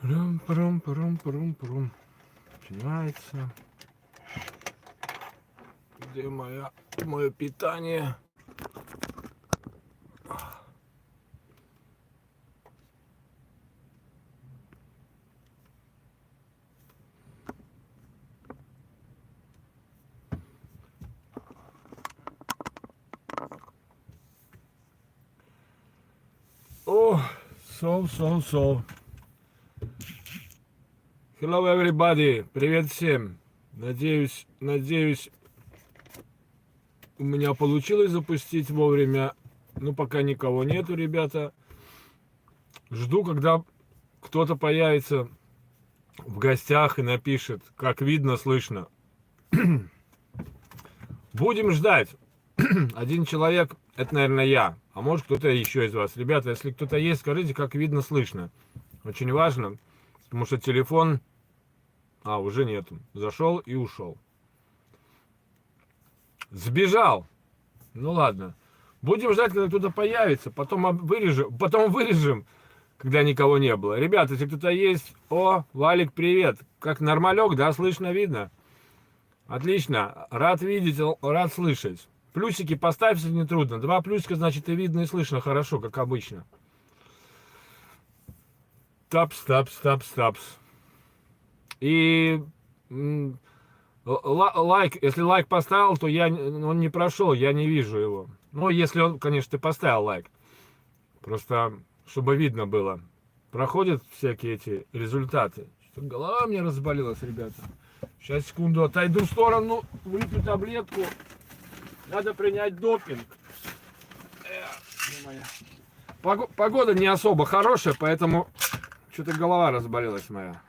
Прум-прум-прум-прум-прум. Начинается. Где мое питание? Oh, so. Hello, everybody. Привет всем. Надеюсь, у меня получилось запустить вовремя. Ну, пока никого нету, ребята. Жду, когда кто-то появится в гостях и напишет, как видно, слышно. Будем ждать. Один человек, это, наверное, я. А может, кто-то еще из вас. Ребята, если кто-то есть, скажите, как видно, слышно. Очень важно, потому что телефон... уже нету. Зашел и ушел. Сбежал. Ну ладно. Будем ждать, когда кто-то появится. Потом вырежем, когда никого не было. Ребята, если кто-то есть... О, Валик, привет. Как нормалек, да? Слышно, видно? Отлично. Рад видеть, рад слышать. Плюсики поставьте, не трудно. 2 плюсика, значит, и видно, и слышно хорошо, как обычно. Тапс. И лайк, если лайк поставил, то он не прошел, я не вижу его. Ну, если он, конечно, ты поставил лайк. Просто, чтобы видно было. Проходят всякие эти результаты. Что-то голова мне разболелась, ребята. Сейчас, секунду, отойду в сторону, выпью таблетку. Надо принять допинг. Погода не особо хорошая, поэтому что-то голова разболелась моя.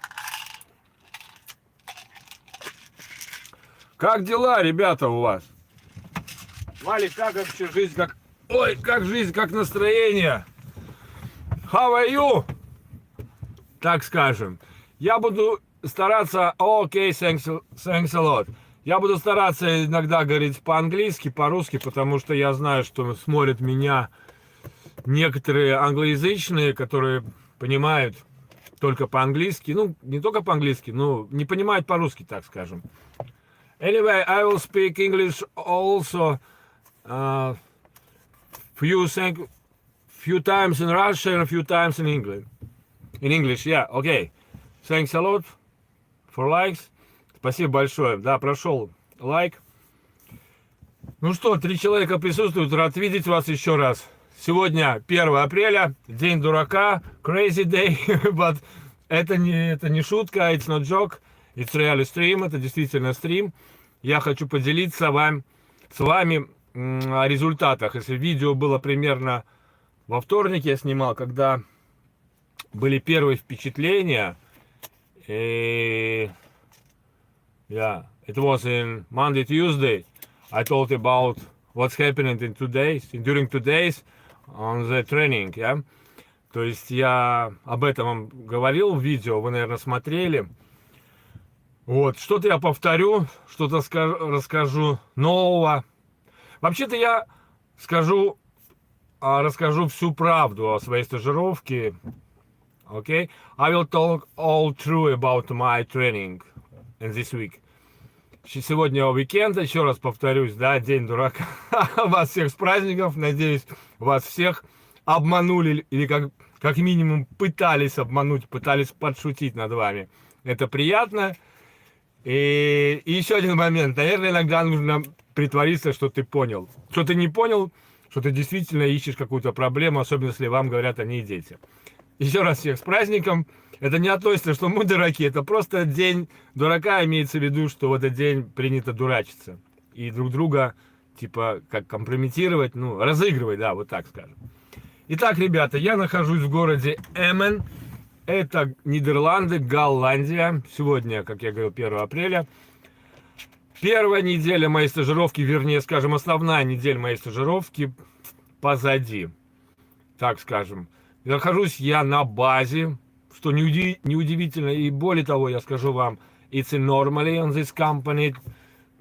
Как дела, ребята, у вас? Валик, как вообще жизнь, как жизнь, как настроение? How are you? Так скажем. Я буду стараться... Окей, thanks a lot. Я буду стараться иногда говорить по-английски, по-русски, потому что я знаю, что смотрят меня некоторые англоязычные, которые понимают только по-английски. Ну, не только по-английски, но не понимают по-русски, так скажем. Anyway, I will speak English also few times in Russian and a few times in English. In English, yeah, okay. Thanks a lot for likes. Спасибо большое. Да, прошел лайк. Ну что, 3 человека присутствуют. Рад видеть вас еще раз. Сегодня 1 апреля, день дурака, crazy day, but это не шутка, it's not joke, it's really stream, это действительно стрим. Я хочу поделиться с вами о результатах. Если видео было примерно во вторник, я снимал, когда были первые впечатления. Yeah, it was in Monday, Tuesday. I told about what's happening during 2 days on the training, yeah. То есть я об этом вам говорил в видео, вы, наверное, смотрели. Вот, что-то я повторю, что-то расскажу нового. Вообще-то я расскажу всю правду о своей стажировке. Okay? I will talk all true about my training in this week. Сегодня уикенд, еще раз повторюсь, да, день дурака. Вас всех с праздников, надеюсь, вас всех обманули или как минимум пытались обмануть, пытались подшутить над вами. Это приятно. И еще один момент. Наверное, иногда нужно притвориться, что ты понял. Что ты не понял, что ты действительно ищешь какую-то проблему, особенно если вам говорят о ней дети. Еще раз всех с праздником. Это не относится, что мы дураки. Это просто день дурака, имеется в виду, что в этот день принято дурачиться. И друг друга, типа, как компрометировать, ну, разыгрывать, да, вот так скажем. Итак, ребята, я нахожусь в городе Эммен. Это Нидерланды, Голландия. Сегодня, как я говорил, 1 апреля. Первая неделя моей стажировки, вернее, скажем, основная неделя моей стажировки позади. Так скажем. Нахожусь я на базе, что неудивительно. И более того, я скажу вам, it's normally on this company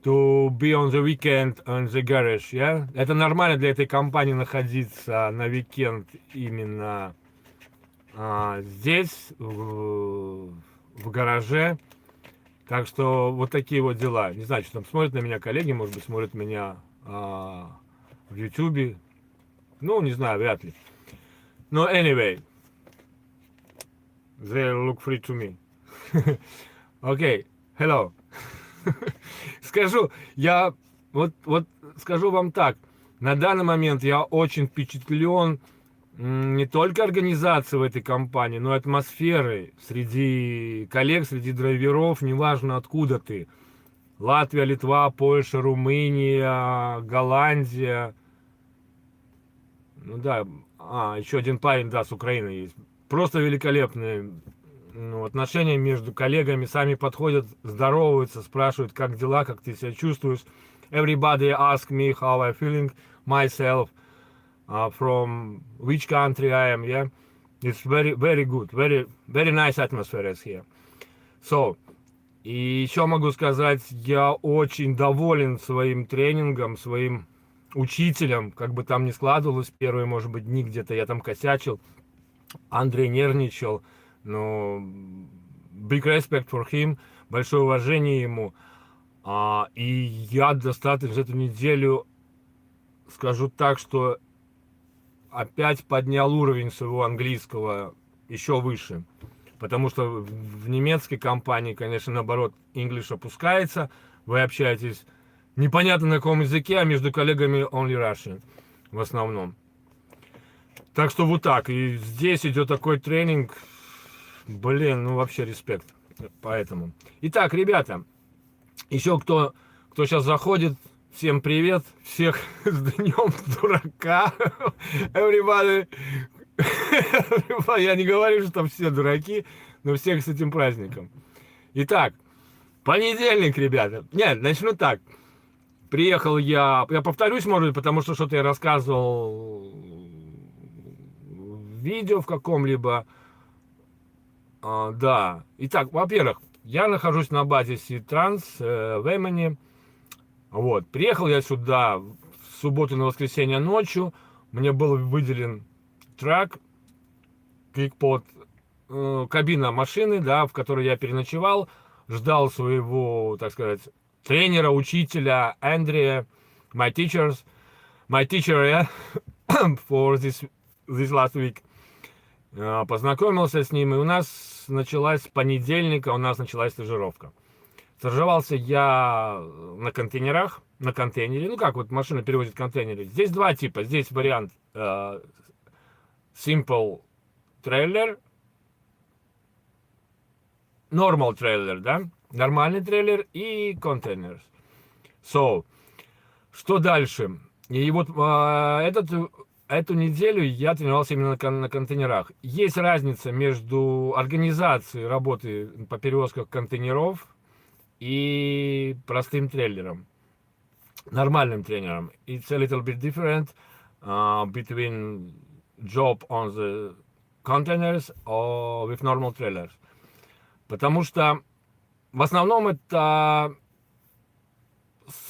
to be on the weekend on the garage, yeah? Это нормально для этой компании находиться на уикенд именно здесь, в гараже. Так что вот такие вот дела. Не знаю, что там смотрят на меня коллеги, может быть, смотрят меня в YouTube. Ну, не знаю, вряд ли. Но anyway, they look free to me. Окей, hello. Скажу, я вот скажу вам так. На данный момент я очень впечатлен не только организацией в этой компании, но и атмосферой среди коллег, среди драйверов, неважно откуда ты. Латвия, Литва, Польша, Румыния, Голландия. Ну да, еще один парень, да, с Украины есть. Просто великолепные отношения между коллегами, сами подходят, здороваются, спрашивают, как дела, как ты себя чувствуешь. Everybody ask me how I feeling myself, from which country I am, yeah. It's very, very good, very nice atmosphere is here. So, и еще могу сказать, я очень доволен своим тренингом, своим учителем, как бы там ни складывалось, первые, может быть, дни где-то я там косячил, Андрей нервничал, но big respect for him, большое уважение ему. И я достаточно за эту неделю, скажу так, что опять поднял уровень своего английского еще выше. Потому что в немецкой компании, конечно, наоборот, English опускается, вы общаетесь непонятно на каком языке, а между коллегами only Russian в основном. Так что вот так. И здесь идет такой тренинг. Блин, ну вообще респект. Поэтому. Итак, ребята, еще кто сейчас заходит, всем привет. Всех с днем дурака. Everybody. Я не говорю, что все дураки, но всех с этим праздником. Итак, понедельник, ребята. Нет, начну так. Приехал я повторюсь, может быть, потому что что-то я рассказывал в видео в каком-либо. Да. Итак, во-первых, я нахожусь на базе Ситранс в Эммоне. Вот. Приехал я сюда в субботу на воскресенье ночью. Мне был выделен трак, кликпод, кабина машины, да, в которой я переночевал. Ждал своего, так сказать, тренера, учителя Андрея, my teacher, yeah, for this last week. Познакомился с ним, и у нас началась с понедельника, у нас началась стажировка. Стажировался я на контейнерах, на контейнере. Ну как вот машина перевозит контейнеры. Здесь два типа. Здесь вариант simple трейлер, normal трейлер, да, нормальный трейлер и контейнер. So, что дальше? И вот эту неделю я тренировался именно на контейнерах. Есть разница между организацией работы по перевозкам контейнеров и простым трейлером, нормальным тренером. It's a little bit different between job on the containers or with normal trailers. Потому что в основном это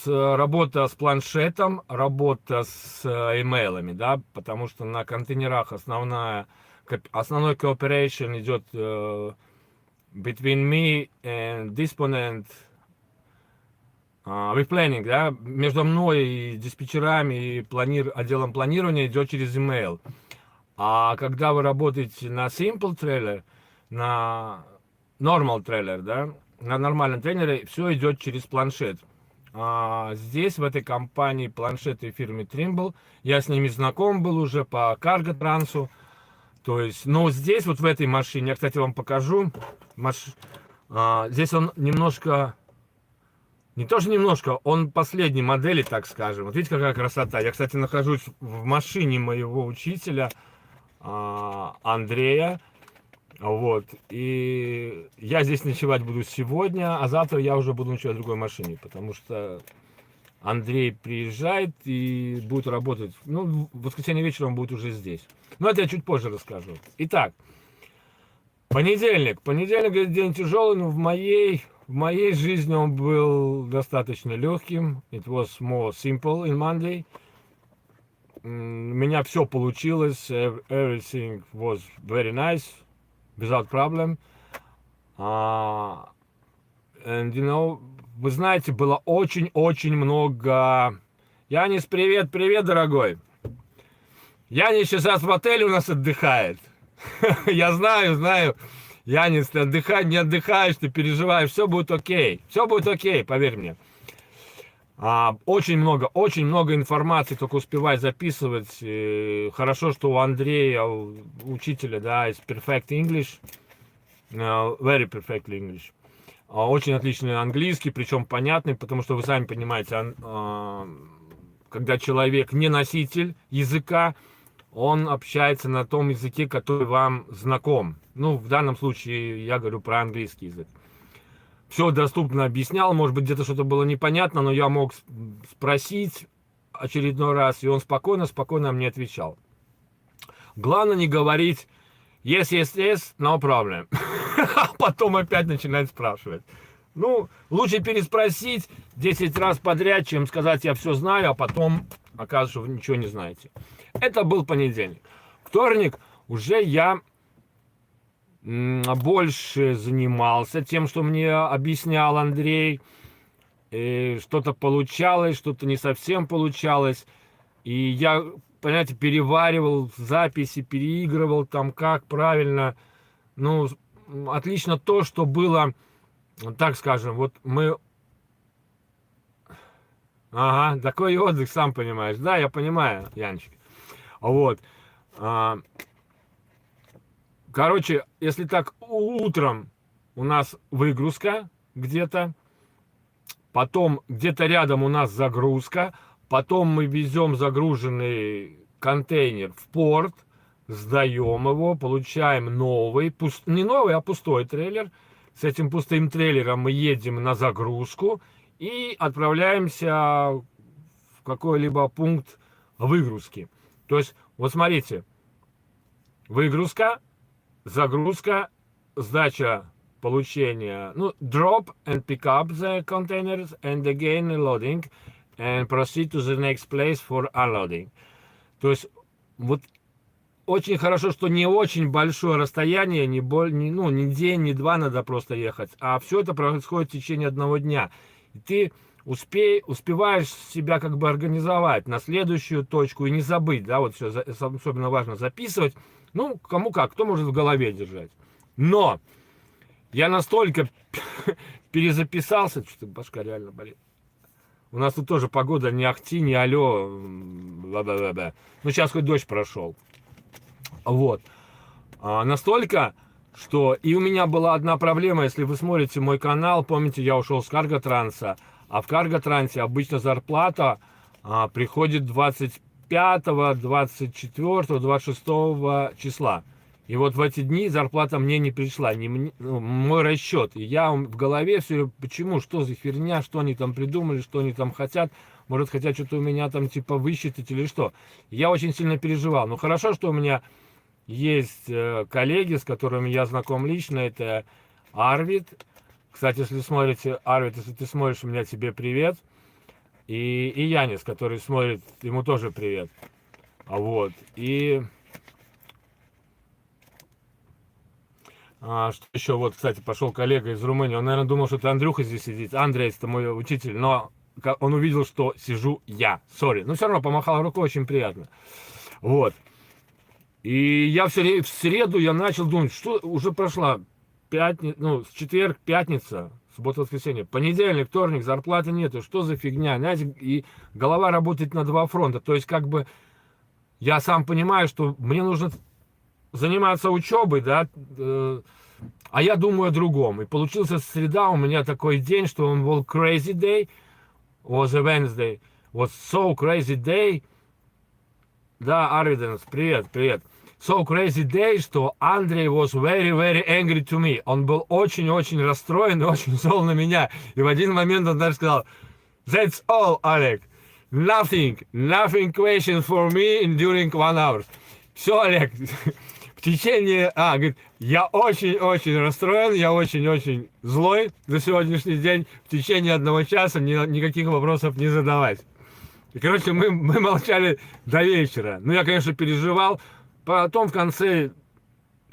работа с планшетом, работа с имейлами, да, потому что на контейнерах основной cooperation идет between me and disponent with planning, да, между мной и диспетчерами и отделом планирования идет через email. А когда вы работаете на simple трейлер, на normal трейлер, да, на нормальном трейлере, все идет через планшет. Здесь, в этой компании, планшеты фирмы Trimble, я с ними знаком был уже по Cargo Трансу. То есть, но здесь, вот в этой машине, я, кстати, вам покажу, здесь он немножко, не тоже немножко, он последней модели, так скажем. Вот видите, какая красота. Я, кстати, нахожусь в машине моего учителя Андрея. Вот. И я здесь ночевать буду сегодня, а завтра я уже буду ночевать в другой машине, потому что Андрей приезжает и будет работать. Ну, в воскресенье вечером он будет уже здесь. Но это я чуть позже расскажу. Итак, понедельник. Понедельник день тяжелый, но в моей жизни он был достаточно легким. It was more simple in Monday. У меня все получилось. Everything was very nice, without problem. And you know, вы знаете, было очень-очень много... Янис, привет, привет, дорогой. Янис сейчас в отеле у нас отдыхает. Я знаю. Янис, ты отдыхай, не отдыхаешь, ты переживаешь, все будет окей. Все будет окей, поверь мне. Очень много информации, только успевай записывать. Хорошо, что у Андрея, у учителя, да, есть perfect English. Very perfect English. Очень отличный английский, причем понятный, потому что вы сами понимаете, когда человек не носитель языка, он общается на том языке, который вам знаком. Ну, в данном случае я говорю про английский язык. Все доступно объяснял, может быть, где-то что-то было непонятно, но я мог спросить очередной раз, и он спокойно мне отвечал. Главное не говорить yes, no problem. А потом опять начинает спрашивать. Ну, лучше переспросить 10 раз подряд, чем сказать я все знаю, а потом оказывается, что вы ничего не знаете. Это был понедельник. Вторник уже я больше занимался тем, что мне объяснял Андрей. Что-то получалось, что-то не совсем получалось. И я, понимаете, переваривал записи, переигрывал там, как правильно. Ну, отлично то, что было, так скажем, вот мы... Ага, такой отдых, сам понимаешь. Да, я понимаю, Янчик. Вот. Короче, если так, утром у нас выгрузка где-то, потом где-то рядом у нас загрузка, потом мы везем загруженный контейнер в порт, сдаем его, получаем новый, не новый, а пустой трейлер. С этим пустым трейлером мы едем на загрузку и отправляемся в какой-либо пункт выгрузки. То есть, вот смотрите, выгрузка, загрузка, сдача, получение, ну, drop and pick up the containers and again loading and proceed to the next place for unloading. То есть, вот очень хорошо, что не очень большое расстояние, не день, не два надо просто ехать, а все это происходит в течение одного дня. И ты успеваешь себя как бы организовать на следующую точку и не забыть, да, вот все, особенно важно записывать. Ну, кому как, кто может в голове держать. Но я настолько перезаписался, что башка реально болит. У нас тут тоже погода не ахти, не алё. Бла-бла-бла-бла. Ну, сейчас хоть дождь прошел. Вот. Настолько, что и у меня была одна проблема, если вы смотрите мой канал, помните, я ушел с Карготранса, а в Карготрансе обычно зарплата приходит 25, 24, 26 числа. И вот в эти дни зарплата мне не пришла, мой расчет. И я в голове все, почему, что за херня, что они там придумали, что они там хотят. Может, хотят что-то у меня там типа высчитать или что. Я очень сильно переживал. Но хорошо, что у меня есть коллеги, с которыми я знаком лично. Это Арвид. Кстати, если смотрите, Арвид, если ты смотришь, у меня тебе привет. И Янис, который смотрит, ему тоже привет. Вот. И... что еще? Вот, кстати, пошел коллега из Румынии. Он, наверное, думал, что это Андрюха здесь сидит. Андрей, это мой учитель. Но он увидел, что сижу я. Сори. Но все равно помахал рукой, очень приятно. Вот. И я в среду я начал думать, что уже прошла четверг, пятница, суббота, воскресенье, понедельник, вторник, зарплаты нету, что за фигня, знаете, и голова работает на два фронта, то есть как бы я сам понимаю, что мне нужно заниматься учебой, да, а я думаю о другом, и получился среда у меня такой день, что он был crazy day, was a Wednesday, was so crazy day, да, Арвиденс, привет. So crazy day, что Андрей was very, very angry to me. Он был очень-очень расстроен и очень зол на меня. И в один момент он даже сказал, that's all, Олег. Nothing questions for me during 1 hour. Все, Олег, в течение... говорит, я очень-очень расстроен, я очень-очень злой за сегодняшний день. В течение 1 часа никаких вопросов не задавать. И, короче, мы молчали до вечера. Ну, я, конечно, переживал. Потом в конце,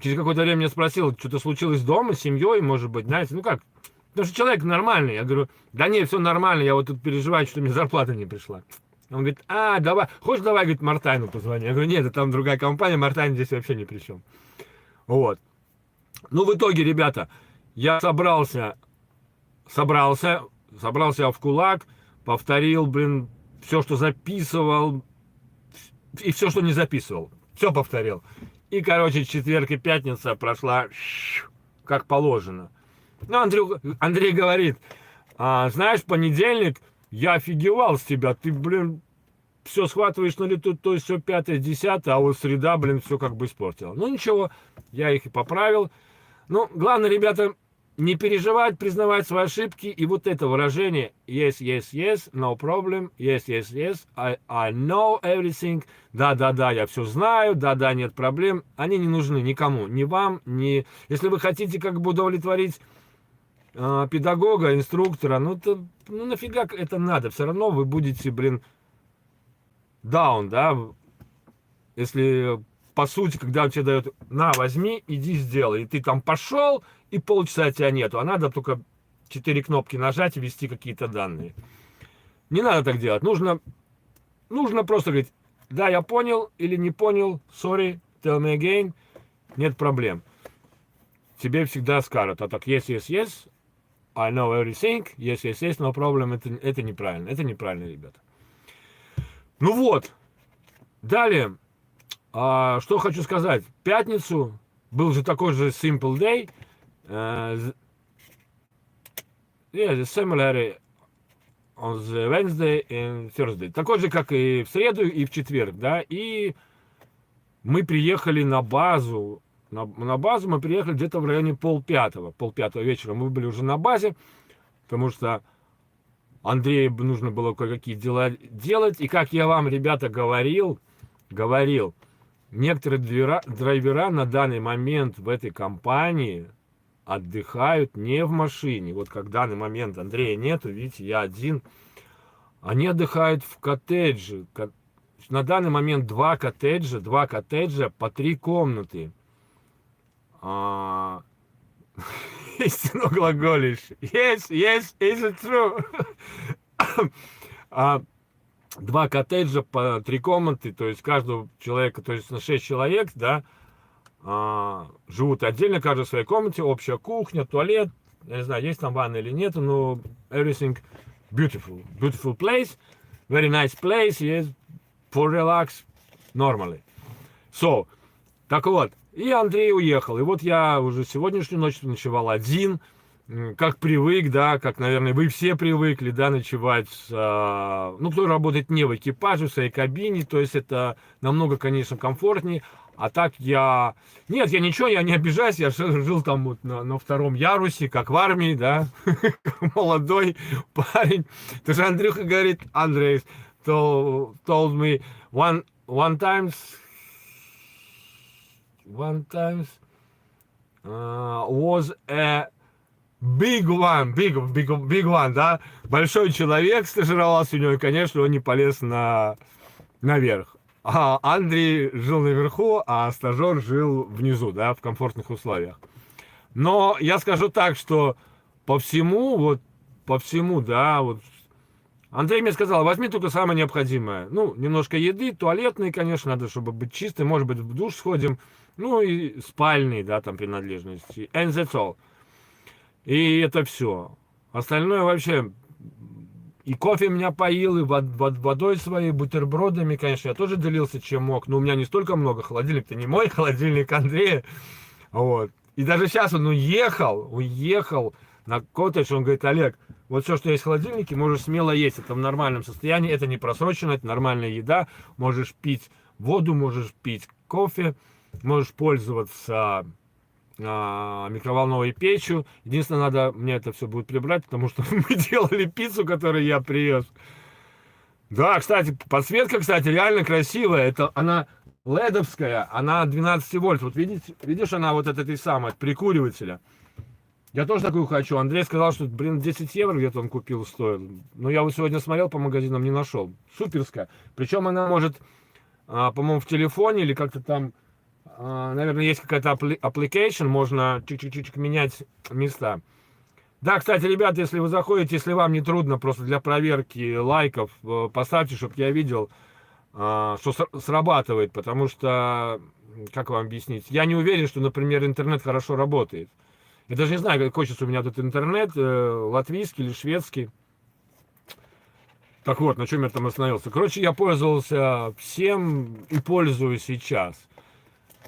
через какое-то время меня спросил, что-то случилось дома с семьей, может быть, знаете, ну как? Потому что человек нормальный. Я говорю, да нет, все нормально, я вот тут переживаю, что мне зарплата не пришла. Он говорит, давай, хочешь, давай, говорит, Мартайну позвони. Я говорю, нет, это там другая компания, Мартайн здесь вообще ни при чем. Вот. Ну, в итоге, ребята, я собрался я в кулак, повторил, все, что записывал, и все, что не записывал. Все повторил. И, короче, четверг и пятница прошла как положено. Ну, Андрей говорит, знаешь, в понедельник я офигевал с тебя, ты, все схватываешь на лету, то есть все пятое, десятое, а вот среда, все как бы испортила. Ну, ничего, я их и поправил. Ну, главное, ребята, не переживать, признавать свои ошибки. И вот это выражение yes, yes, yes, no problem, yes, yes, yes, I know everything. Да, я все знаю, да, нет проблем. Они не нужны никому, ни вам, ни... Если вы хотите как бы удовлетворить педагога, инструктора, ну нафига это надо? Все равно вы будете, down, да? Если... По сути, когда он тебе дает, на, возьми, иди сделай. И ты там пошел, и полчаса тебя нету. А надо только 4 кнопки нажать и ввести какие-то данные. Не надо так делать. Нужно просто говорить, да, я понял или не понял, sorry, tell me again, нет проблем. Тебе всегда скажут, а так, yes, yes, yes, I know everything, yes, yes, yes, no problem, это неправильно. Это неправильно, ребята. Ну вот, далее. Что хочу сказать. В пятницу был же такой же simple day. Similar on the Wednesday and Thursday. Такой же, как и в среду, и в четверг, да. И мы приехали на базу. На базу мы приехали где-то в районе полпятого вечера. Мы были уже на базе, потому что Андрею нужно было кое-какие дела делать. И как я вам, ребята, говорил, некоторые драйвера на данный момент в этой компании отдыхают не в машине. Вот как в данный момент Андрея нету, видите, я один. Они отдыхают в коттедже. На данный момент два коттеджа по 3 комнаты. Истину глаголишь. Yes, is it true? 2 коттеджа по 3 комнаты, то есть каждого человека, то есть на 6 человек, да, живут отдельно, каждый в своей комнате, общая кухня, туалет, я не знаю, есть там ванна или нет, но everything beautiful place, very nice place, yes, for relax, normally. So, так вот, и Андрей уехал, и вот я уже сегодняшнюю ночь ночевал один, как привык, да, как, наверное, вы все привыкли, да, ночевать, кто работает не в экипаже, в своей кабине, то есть это намного, конечно, комфортнее, а так я не обижаюсь, я жил там вот на 2-м ярусе, как в армии, да, молодой парень, тоже Андрюха говорит, Андрей told me one times was a big one, да, большой человек стажировался у него, и, конечно, он не полез наверх. А Андрей жил наверху, а стажер жил внизу, да, в комфортных условиях. Но я скажу так, что по всему, да, вот, Андрей мне сказал, возьми только самое необходимое. Ну, немножко еды, туалетные, конечно, надо, чтобы быть чистым, может быть, в душ сходим, ну, и спальные, да, там, принадлежности. And that's all. И это все. Остальное вообще... И кофе меня поил, и водой своей, бутербродами, конечно, я тоже делился, чем мог. Но у меня не столько много. Холодильник-то не мой, холодильник Андрея. Вот. И даже сейчас он уехал на коттедж. Он говорит, Олег, вот все, что есть в холодильнике, можешь смело есть. Это в нормальном состоянии, это не просрочено, это нормальная еда. Можешь пить воду, можешь пить кофе, можешь пользоваться... микроволновой печью. Единственное, надо мне это все будет прибрать, потому что мы делали пиццу, которую я привез. Да, кстати, подсветка, реально красивая. Это она ледовская, она 12 вольт. Вот видишь, она вот от этой самой, от прикуривателя. Я тоже такую хочу. Андрей сказал, что, блин, 10 евро где-то он купил, стоил. Но я вот сегодня смотрел по магазинам, не нашел. Суперская. Причем она может, по-моему, в телефоне или как-то там, наверное, есть какая-то application, можно чик-чик-чик менять места. Да, кстати, ребята, если вы заходите, если вам не трудно, просто для проверки лайков, поставьте, чтобы я видел, что срабатывает, потому что, как вам объяснить, я не уверен, что, например, интернет хорошо работает. Я даже не знаю, какой сейчас у меня тут интернет, латвийский или шведский. Так вот, на чем я там остановился. Короче, я пользовался всем и пользуюсь сейчас.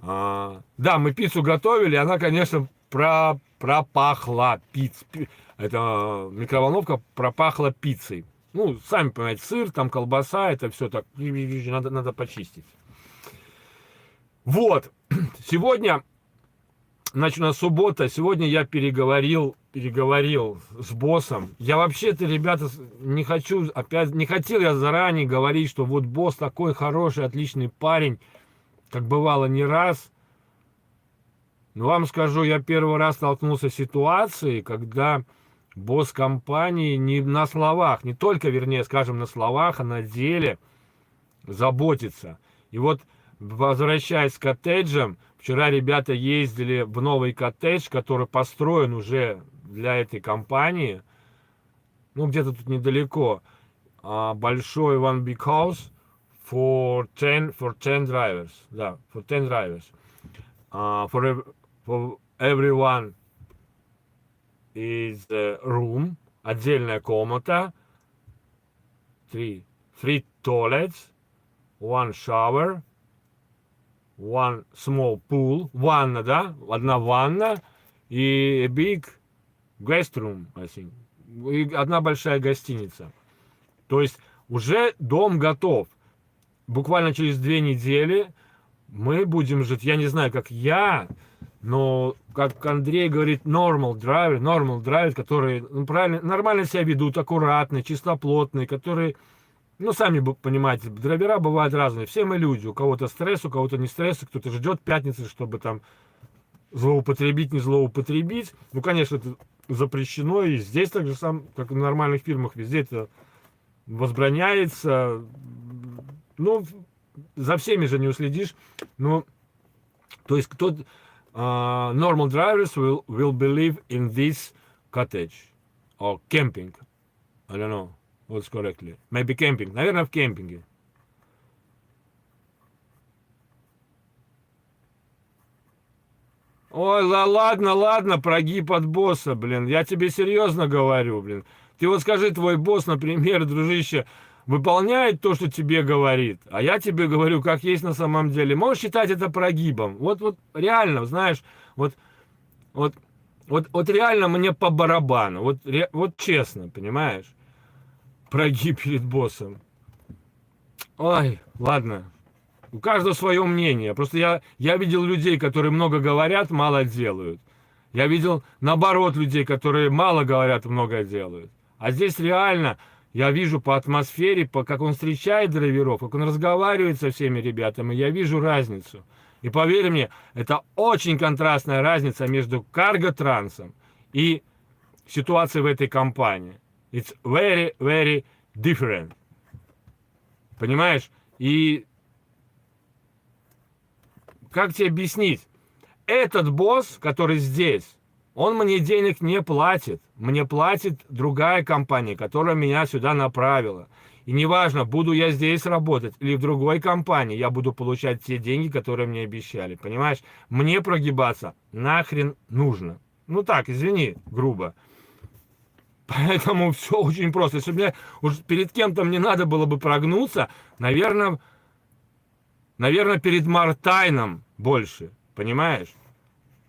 Да, мы пиццу готовили, она, конечно, пропахла пиццей. Это микроволновка пропахла пиццей. Ну, сами понимаете, сыр, там колбаса, это все так, надо почистить. Вот, сегодня, значит, у нас суббота, сегодня я переговорил с боссом. Я вообще-то, ребята, не хотел я заранее говорить, что вот босс такой хороший, отличный парень, как бывало не раз. Но вам скажу, я первый раз столкнулся с ситуацией, когда босс компании не на словах, не только, вернее, скажем, на словах, а на деле заботится. И вот, возвращаясь к коттеджам, вчера ребята ездили в новый коттедж, который построен уже для этой компании. Ну, где-то тут недалеко. Большой one big house for 10 drivers. Да, for 10 drivers. For everyone is a room. Отдельная комната. Three toilets. One shower. One small pool. Ванна, да? Одна ванна. И a big guest room, I think. И одна большая гостиница. То есть уже дом готов. Буквально через 2 недели мы будем жить. Я не знаю, как я, но как Андрей говорит, normal driver, которые правильно, нормально себя ведут, аккуратные, чистоплотные, которые, ну, сами понимаете, драйвера бывают разные. Все мы люди. У кого-то стресс, у кого-то не стресс, кто-то ждет пятницы, чтобы там злоупотребить, не злоупотребить. Ну, конечно, это запрещено, и здесь так же, как в нормальных фильмах, везде это возбраняется. Ну, за всеми же не уследишь. Ну, то есть, normal drivers will believe in this cottage. Or camping. I don't know what's correctly. Maybe camping. Наверное, в кемпинге. Ой, ладно, прогиб от босса, блин. Я тебе серьезно говорю, блин. Ты вот скажи, твой босс, например, дружище, выполняет то, что тебе говорит, а я тебе говорю, как есть на самом деле. Можешь считать это прогибом. Вот реально, знаешь, вот реально мне по барабану. Вот честно, понимаешь? Прогиб перед боссом. Ой, ладно. У каждого свое мнение. Просто я видел людей, которые много говорят, мало делают. Я видел, наоборот, людей, которые мало говорят, много делают. А здесь реально, я вижу по атмосфере, как он встречает драйверов, как он разговаривает со всеми ребятами, я вижу разницу. И поверь мне, это очень контрастная разница между карго-трансом и ситуацией в этой компании. It's very, very different. Понимаешь? И как тебе объяснить? Этот босс, который здесь, он мне денег не платит. Мне платит другая компания, которая меня сюда направила. И неважно, буду я здесь работать или в другой компании, я буду получать те деньги, которые мне обещали. Понимаешь? Мне прогибаться нахрен нужно. Ну так, извини, грубо. Поэтому все очень просто. Если мне уж перед кем-то мне надо было бы прогнуться, наверное, перед Мартайном больше. Понимаешь?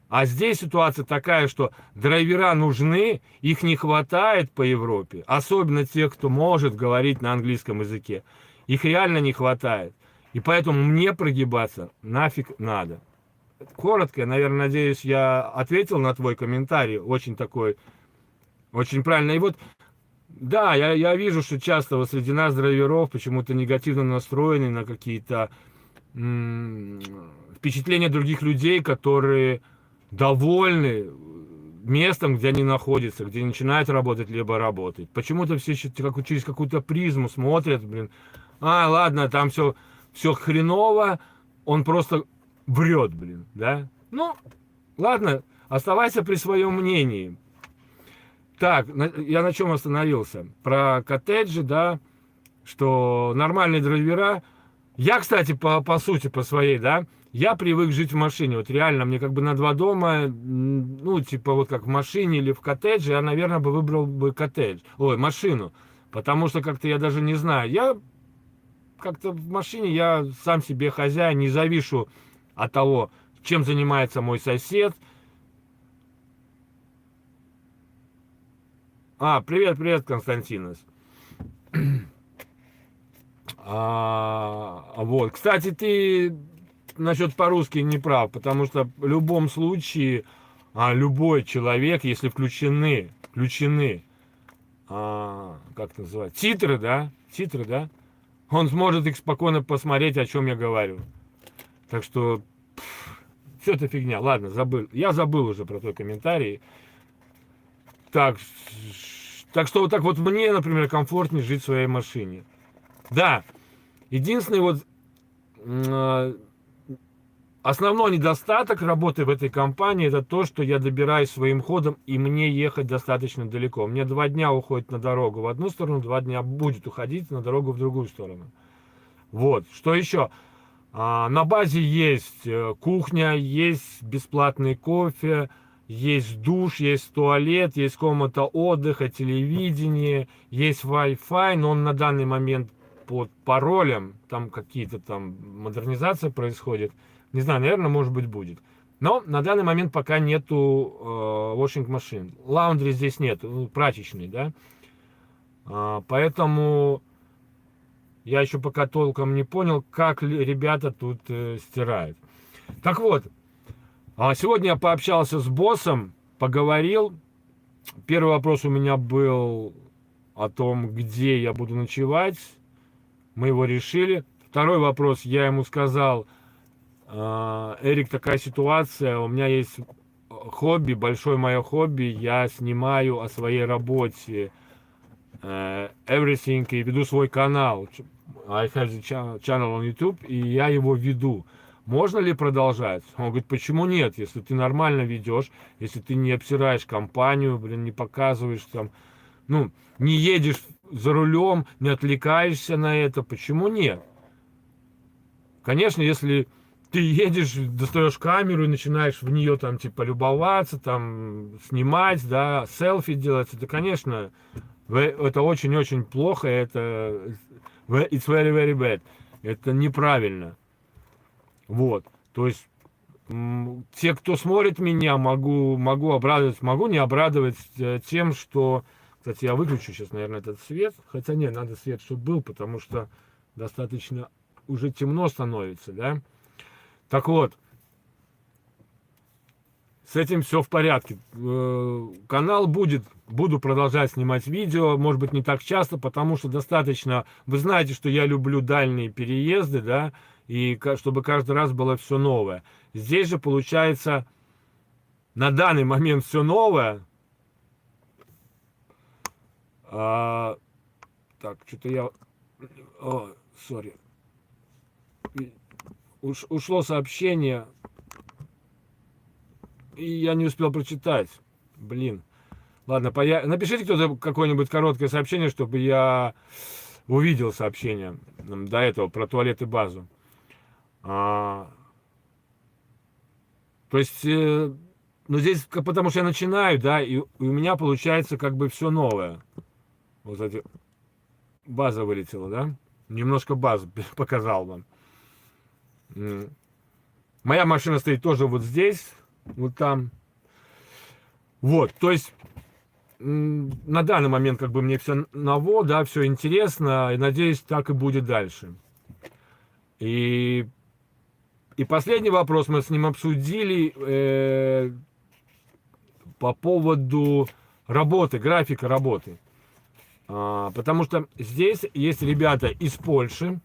А здесь ситуация такая, что драйвера нужны, их не хватает по Европе. Особенно тех, кто может говорить на английском языке. Их реально не хватает. И поэтому мне прогибаться нафиг надо. Коротко, наверное, надеюсь, я ответил на твой комментарий. Очень такой, очень правильно. И вот, да, я вижу, что часто вот среди нас драйверов почему-то негативно настроены на какие-то впечатления других людей, которые довольны местом, где они находятся, где начинают работать, либо работать. Почему-то все как, через какую-то призму смотрят, блин. А, ладно, там все хреново, он просто врет, блин, да? Ну, ладно, оставайся при своем мнении. Так, я на чем остановился? Про коттеджи, да, что нормальные драйвера. Я, кстати, по сути, по своей, да, я привык жить в машине. Вот реально, мне как бы на два дома, ну, типа вот как в машине или в коттедже, я, наверное, бы выбрал бы коттедж. Ой, машину. Потому что как-то я даже не знаю. Я как-то в машине, я сам себе хозяин, не завишу от того, чем занимается мой сосед. Привет, привет, Константинос. Вот. Кстати, ты насчет по-русски не прав, потому что в любом случае любой человек, если включены, как это называется, титры, да, он сможет их спокойно посмотреть, о чем я говорю. Так что все это фигня. Ладно, забыл. Я забыл уже про твой комментарий. Так что вот так вот мне, например, комфортнее жить в своей машине. Да, единственный вот основной недостаток работы в этой компании это то, что я добираюсь своим ходом и мне ехать достаточно далеко. Мне 2 дня уходит на дорогу в одну сторону, 2 дня будет уходить на дорогу в другую сторону. Вот, что еще? На базе есть кухня, есть бесплатный кофе, есть душ, есть туалет, есть комната отдыха, телевидение, есть Wi-Fi, но он на данный момент под паролем, там какие-то там модернизация происходит. Не знаю, наверное, может быть, будет. Но на данный момент пока нету washing machine. Лаундри здесь нет, прачечный, да. Поэтому я еще пока толком не понял, как ребята тут стирают. Так вот, сегодня я пообщался с боссом, поговорил. Первый вопрос у меня был о том, где я буду ночевать. Мы его решили. Второй вопрос, я ему сказал: Эрик, такая ситуация, у меня есть хобби, большое мое хобби, я снимаю о своей работе everything и веду свой канал. I have the channel on YouTube, и я его веду. Можно ли продолжать? Он говорит, почему нет? Если ты нормально ведешь, если ты не обсираешь компанию, блин, не показываешь там, ну, не едешь за рулем, не отвлекаешься на это, почему нет? Конечно, если ты едешь, достаешь камеру и начинаешь в нее там типа любоваться, там снимать, да, селфи делать, это, конечно, это очень-очень плохо, это it's very, very bad. Это неправильно. Вот. То есть те, кто смотрит меня, могу обрадовать, могу не обрадовать тем, что... Кстати, я выключу сейчас, наверное, этот свет. Хотя нет, надо свет, чтобы был, потому что достаточно уже темно становится, да? Так вот, с этим все в порядке. Канал буду продолжать снимать видео, может быть, не так часто, потому что достаточно... Вы знаете, что я люблю дальние переезды, да, и чтобы каждый раз было все новое. Здесь же, получается, на данный момент все новое. Так, что-то я... сори. Ушло сообщение, и я не успел прочитать. Блин. Ладно, напишите кто-то какое-нибудь короткое сообщение, чтобы я увидел сообщение до этого про туалет и базу. То есть, ну здесь, потому что я начинаю, да, и у меня получается как бы все новое. Вот эти... База вылетела, да? Немножко базу показал вам. Моя машина стоит тоже вот здесь, вот там. Вот, то есть на данный момент как бы мне все ново, да, все интересно, и надеюсь, так и будет дальше. И последний вопрос мы с ним обсудили по поводу работы, графика работы. Потому что здесь есть ребята из Польши,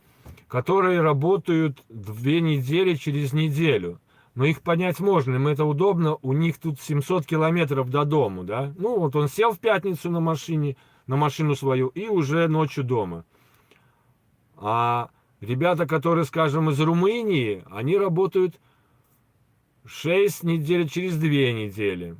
которые работают 2 недели через неделю. но их поднять можно, им это удобно, у них тут 700 километров до дому, да. Ну, вот он сел в пятницу на машине, на машину свою, и уже ночью дома. А ребята, которые, скажем, из Румынии, они работают 6 недель через 2 недели.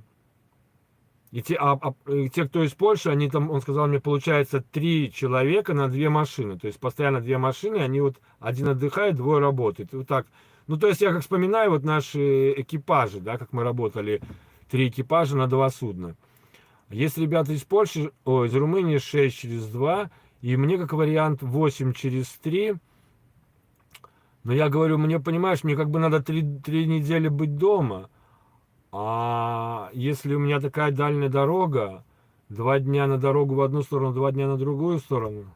И те, кто из Польши, они там, он сказал мне, получается 3 человека на 2 машины. То есть постоянно 2 машины, они вот один отдыхает, двое работают. Вот так. Ну, то есть я как вспоминаю вот наши экипажи, да, как мы работали, 3 экипажа на 2 судна. Есть ребята из Польши, из Румынии 6 через 2, и мне как вариант 8 через 3. Но я говорю, мне, понимаешь, мне как бы надо 3 недели быть дома. А если у меня такая дальняя дорога, 2 дня на дорогу в одну сторону, 2 дня на другую сторону.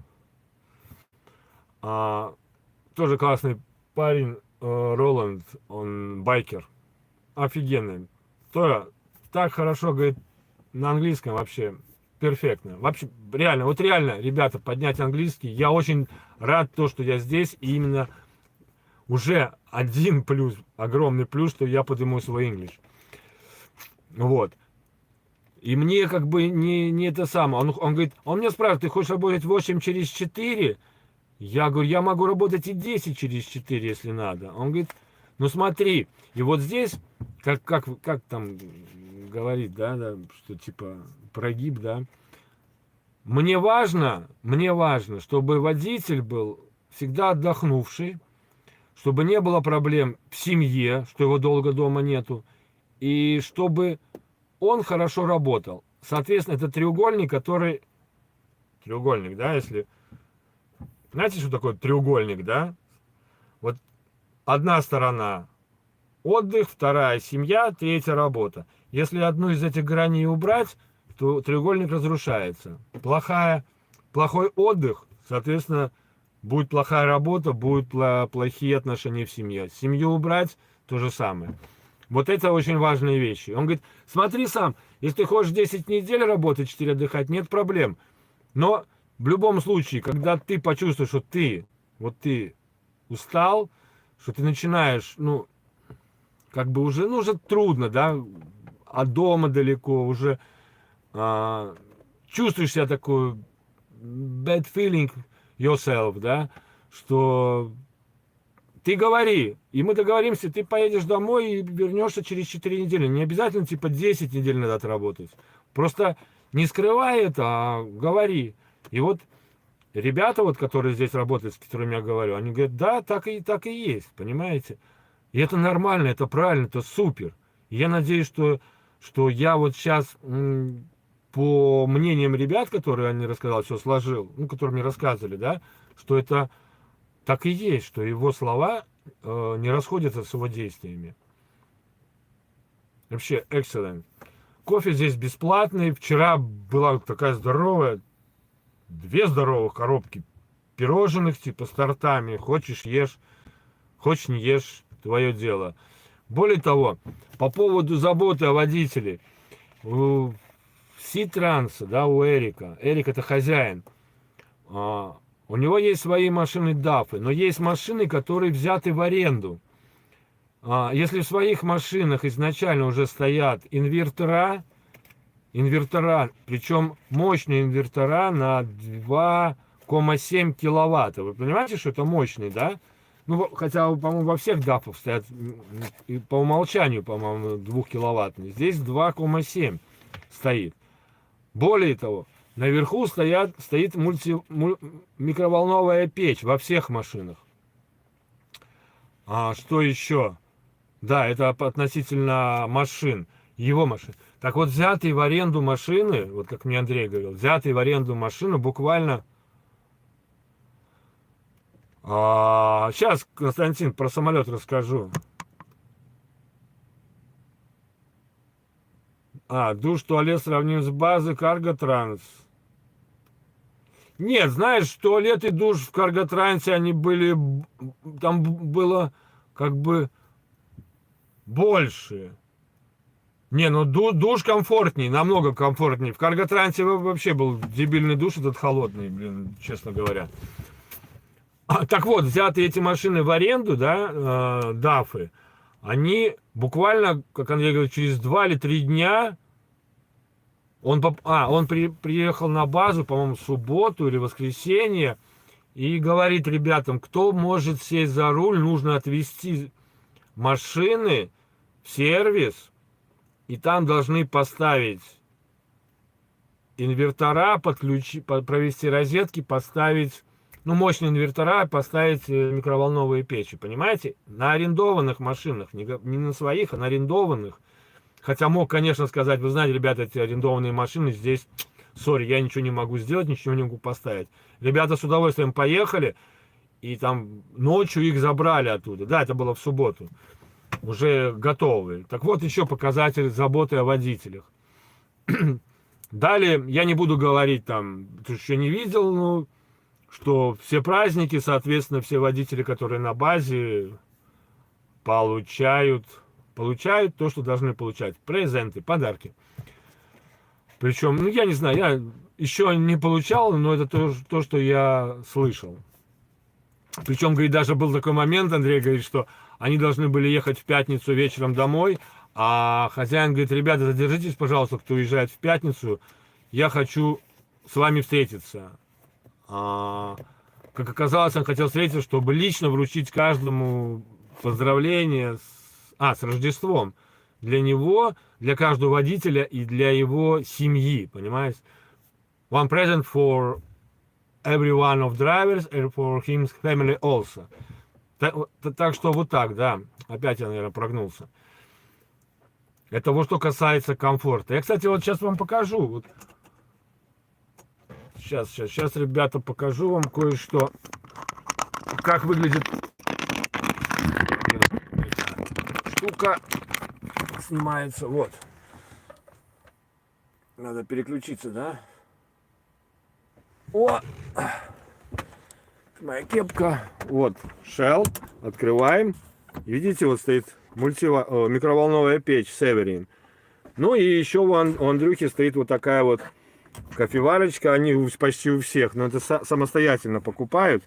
Тоже классный парень, Роланд, он байкер. Офигенный. То так хорошо говорит на английском вообще. Перфектно. Вообще, реально, вот реально, ребята, поднять английский. Я очень рад, то, что я здесь. И именно уже один плюс, огромный плюс, что я подниму свой English. Вот. И мне как бы не это самое. Он говорит, он меня спрашивает, ты хочешь работать 8 через 4? Я говорю, я могу работать и 10 через 4, если надо. Он говорит, ну смотри, и вот здесь, как там говорит, да, что типа прогиб, да. Мне важно, чтобы водитель был всегда отдохнувший, чтобы не было проблем в семье, что его долго дома нету, и чтобы он хорошо работал. Соответственно, это треугольник, который... Треугольник, да, если... Знаете, что такое треугольник, да? Вот одна сторона отдых, вторая семья, третья работа. Если одну из этих граней убрать, то треугольник разрушается. Плохой отдых, соответственно, будет плохая работа, будут плохие отношения в семье. Семью убрать, то же самое. Вот это очень важные вещи. Он говорит, смотри сам, если ты хочешь 10 недель работать, 4 отдыхать, нет проблем. Но в любом случае, когда ты почувствуешь, что ты устал, что ты начинаешь, ну, как бы уже, ну, уже трудно, да, от дома далеко, уже чувствуешь себя такой bad feeling yourself, да, что ты говори, и мы договоримся, ты поедешь домой и вернешься через 4 недели. Не обязательно, типа, 10 недель надо отработать. Просто не скрывай это, а говори. И вот ребята, вот, которые здесь работают, с которыми я говорю, они говорят, да, так и есть, понимаете? И это нормально, это правильно, это супер. И я надеюсь, что я вот сейчас, по мнениям ребят, которые они рассказали, все сложил, ну, которые мне рассказывали, да, что это так и есть, что его слова не расходятся с его действиями. Вообще, excellent. Кофе здесь бесплатный. Вчера была такая здоровая, 2 здоровых коробки пирожных, типа с тортами. Хочешь ешь, хочешь не ешь, твое дело. Более того, по поводу заботы о водителе. У Ситранса, да, у Эрика. Эрик это хозяин. У него есть свои машины дафы, но есть машины, которые взяты в аренду. Если в своих машинах изначально уже стоят инвертора, причем мощные инвертора на 2,7 киловатта. Вы понимаете, что это мощный, да? Ну, хотя, по-моему, во всех дафах стоят, и по умолчанию, по-моему, 2-киловаттный. Здесь 2,7 стоит. Более того, наверху стоит микроволновая печь во всех машинах. Что еще? Да, это относительно машин, его машин. Так вот, взятые в аренду машины, вот как мне Андрей говорил, взятые в аренду машины буквально... сейчас, Константин, про самолет расскажу. Душ, туалет сравним с базой Cargo Trans. Нет, знаешь, туалет и душ в Карготрансе, они были, там было как бы больше. Не, ну душ комфортнее, намного комфортнее. В Карготрансе вообще был дебильный душ, этот холодный, блин, честно говоря. Так вот, взяты эти машины в аренду, да, дафы, они буквально, как Андрей говорит, через 2 или 3 дня приехал на базу, по-моему, в субботу или воскресенье, и говорит ребятам, кто может сесть за руль, нужно отвезти машины в сервис, и там должны поставить инвертора, провести розетки, поставить, ну, мощные инвертора, поставить микроволновые печи, понимаете? На арендованных машинах, не на своих, а на арендованных. Хотя мог, конечно, сказать, вы знаете, ребята, эти арендованные машины здесь, сори, я ничего не могу сделать, ничего не могу поставить. Ребята с удовольствием поехали, и там ночью их забрали оттуда. Да, это было в субботу. Уже готовые. Так вот, еще показатель заботы о водителях. Далее, я не буду говорить там, ты еще не видел, ну, что все праздники, соответственно, все водители, которые на базе, получают то, что должны получать. Презенты, подарки. Причем, ну, я не знаю, я еще не получал, но это то, что я слышал. Причем, говорит, даже был такой момент, Андрей говорит, что они должны были ехать в пятницу вечером домой, а хозяин говорит, ребята, задержитесь, пожалуйста, кто уезжает в пятницу, я хочу с вами встретиться. Как оказалось, он хотел встретиться, чтобы лично вручить каждому поздравление с Рождеством. Для него, для каждого водителя и для его семьи, понимаете? One present for every one of drivers and for his family also. Так что вот так, да. Опять я, наверное, прогнулся. Это вот что касается комфорта. Я, кстати, вот сейчас вам покажу. Вот. Сейчас, ребята, покажу вам кое-что. Как выглядит штука. Снимается. Вот. Надо переключиться, да? О! Моя кепка. Вот. Shell. Открываем. Видите, вот стоит микроволновая печь Северин. Ну и еще у Андрюхи стоит вот такая вот кофеварочка. Они почти у всех, но это самостоятельно покупают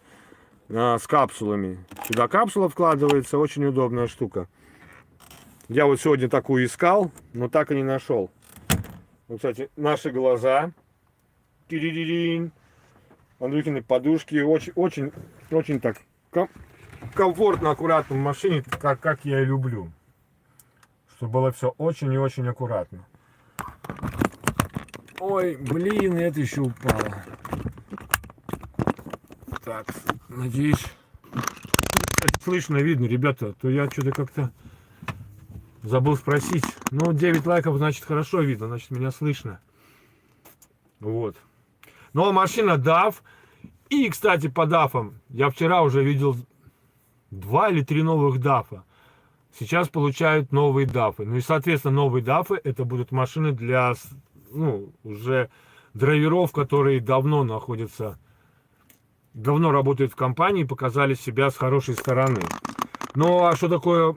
с капсулами. Сюда капсула вкладывается. Очень удобная штука. Я вот сегодня такую искал, но так и не нашел. Вот, кстати, наши глаза. Андрюхины подушки. Очень так комфортно, аккуратно в машине, как я и люблю. Чтобы было все очень и очень аккуратно. Ой, блин, это еще упало. Так, надеюсь, слышно, видно, ребята, то я что-то как-то забыл спросить. Ну, 9 лайков, значит, хорошо видно, значит, меня слышно. Вот. Но машина DAF. И, кстати, по DAF я вчера уже видел 2 или 3 новых DAF. Сейчас получают новые DAF. Ну и, соответственно, новые DAF это будут машины для, ну, уже драйверов, которые давно работают в компании, показали себя с хорошей стороны. Ну, а что такое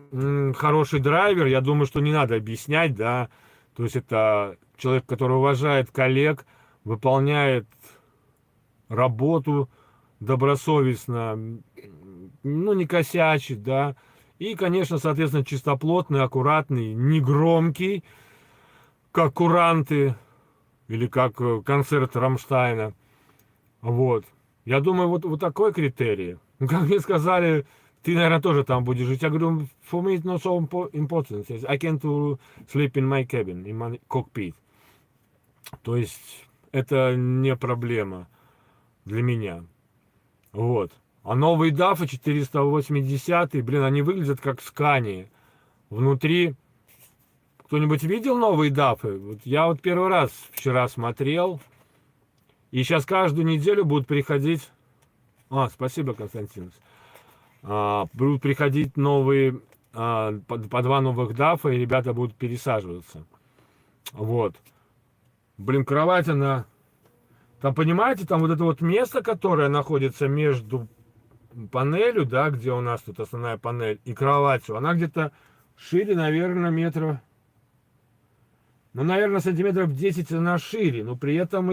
хороший драйвер, я думаю, что не надо объяснять, да. То есть это человек, который уважает коллег, выполняет работу добросовестно, ну, не косячит, да. И, конечно, соответственно, чистоплотный, аккуратный, не громкий, как куранты или как концерт Рамштайна. Вот. Я думаю, вот такой критерий. Ну, как мне сказали, ты, наверное, тоже там будешь жить. Я говорю, for me it's not so important. I can to sleep in my cabin, in my cockpit. То есть, это не проблема для меня. Вот. А новые DAF 480, блин, они выглядят как Scania. Внутри... Кто-нибудь видел новые DAF? Вот я вот первый раз вчера смотрел. И сейчас каждую неделю будут приходить... спасибо, Константин. Будут приходить новые... по 2 новых DAF, и ребята будут пересаживаться. Вот. Блин, кровать, она... Там, понимаете, там вот это вот место, которое находится между панелью, да, где у нас тут основная панель, и кроватью, она где-то шире, наверное, метра... Ну, наверное, сантиметров 10 она шире, но при этом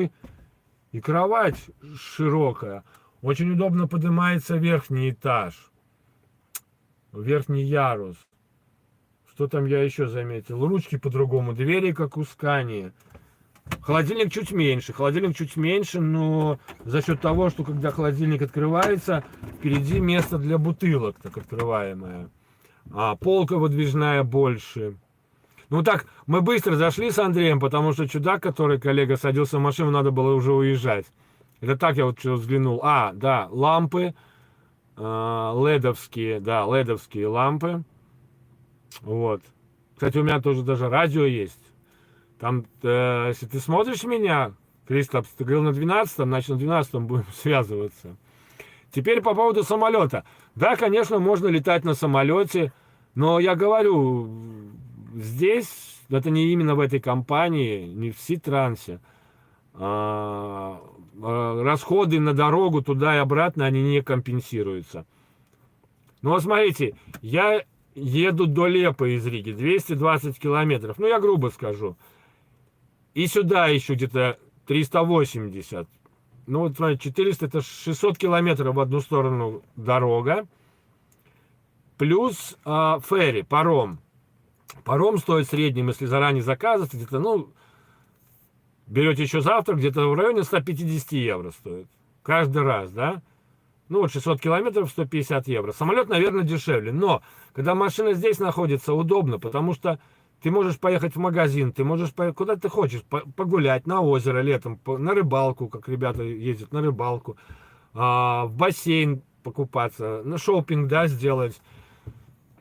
и кровать широкая. Очень удобно поднимается верхний этаж, верхний ярус. Что там я еще заметил? Ручки по-другому, двери как у Scania. Холодильник чуть меньше, но за счет того, что когда холодильник открывается, впереди место для бутылок, так открываемое. А полка выдвижная больше. Ну так, мы быстро зашли с Андреем, потому что чудак, который коллега садился в машину, надо было уже уезжать. Это так я вот что взглянул. А, да, лампы, ледовские, да, ледовские лампы. Вот. Кстати, у меня тоже даже радио есть. Там, если ты смотришь меня, Кристопс, ты говорил на 12-м, значит на 12-м будем связываться. Теперь по поводу самолета. Да, конечно, можно летать на самолете, но я говорю, здесь, это не именно в этой компании, не в Ситрансе, расходы на дорогу туда и обратно, они не компенсируются. Ну вот смотрите, я еду до Лепы из Риги, 220 километров, ну я грубо скажу. И сюда еще где-то 380. Ну вот смотрите, 400 это 600 километров в одну сторону дорога. Плюс ферри, паром. Паром стоит в среднем, если заранее заказывать, где-то, ну, берете еще завтра, где-то в районе 150 евро стоит. Каждый раз, да? Ну вот 600 километров, 150 евро. Самолет, наверное, дешевле. Но, когда машина здесь находится, удобно, потому что ты можешь поехать в магазин, ты можешь поехать куда ты хочешь, погулять на озеро летом, на рыбалку, как ребята ездят на рыбалку, в бассейн покупаться, на шопинг, да, сделать,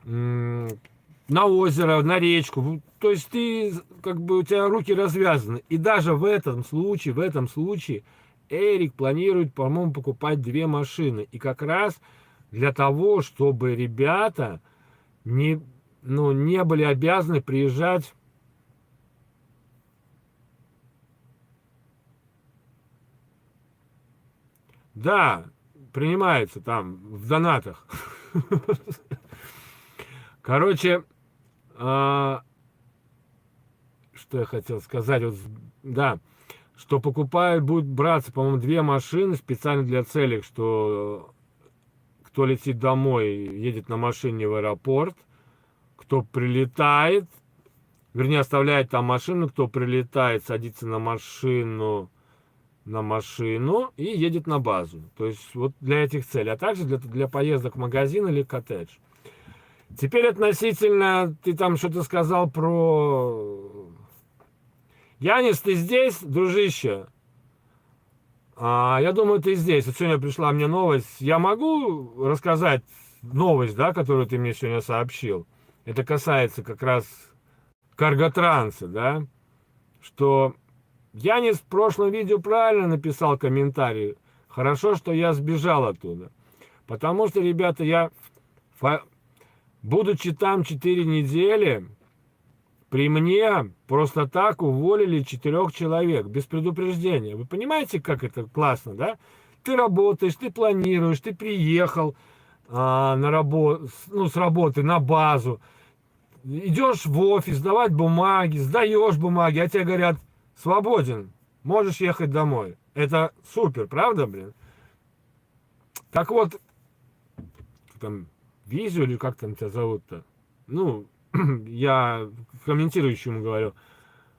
на озеро, на речку. То есть ты, как бы, у тебя руки развязаны. И даже в этом случае Эрик планирует, по-моему, покупать 2 машины. И как раз для того, чтобы ребята не были обязаны приезжать. Да, принимается там в донатах. Короче, что я хотел сказать, вот, да, что покупают, будет браться, по-моему, 2 машины специально для целей, что кто летит домой, едет на машине в аэропорт, кто прилетает, вернее, оставляет там машину, кто прилетает, садится на машину и едет на базу. То есть вот для этих целей, а также для поездок в магазин или коттедж. Теперь относительно, ты там что-то сказал про... Янис, ты здесь, дружище? Я думаю, ты здесь. Вот сегодня пришла мне новость. Я могу рассказать новость, да, которую ты мне сегодня сообщил? Это касается как раз карготранса, да? Что Янис в прошлом видео правильно написал комментарий. Хорошо, что я сбежал оттуда. Потому что, ребята, я, будучи там 4 недели, при мне просто так уволили 4 человек, без предупреждения. Вы понимаете, как это классно, да? Ты работаешь, ты планируешь, ты приехал на работу, ну, с работы на базу, идешь в офис сдавать бумаги, сдаешь бумаги, а тебе говорят, свободен, можешь ехать домой. Это супер, правда, блин? Так вот, там, Визу или как там тебя зовут-то? Ну, я комментирующему говорю.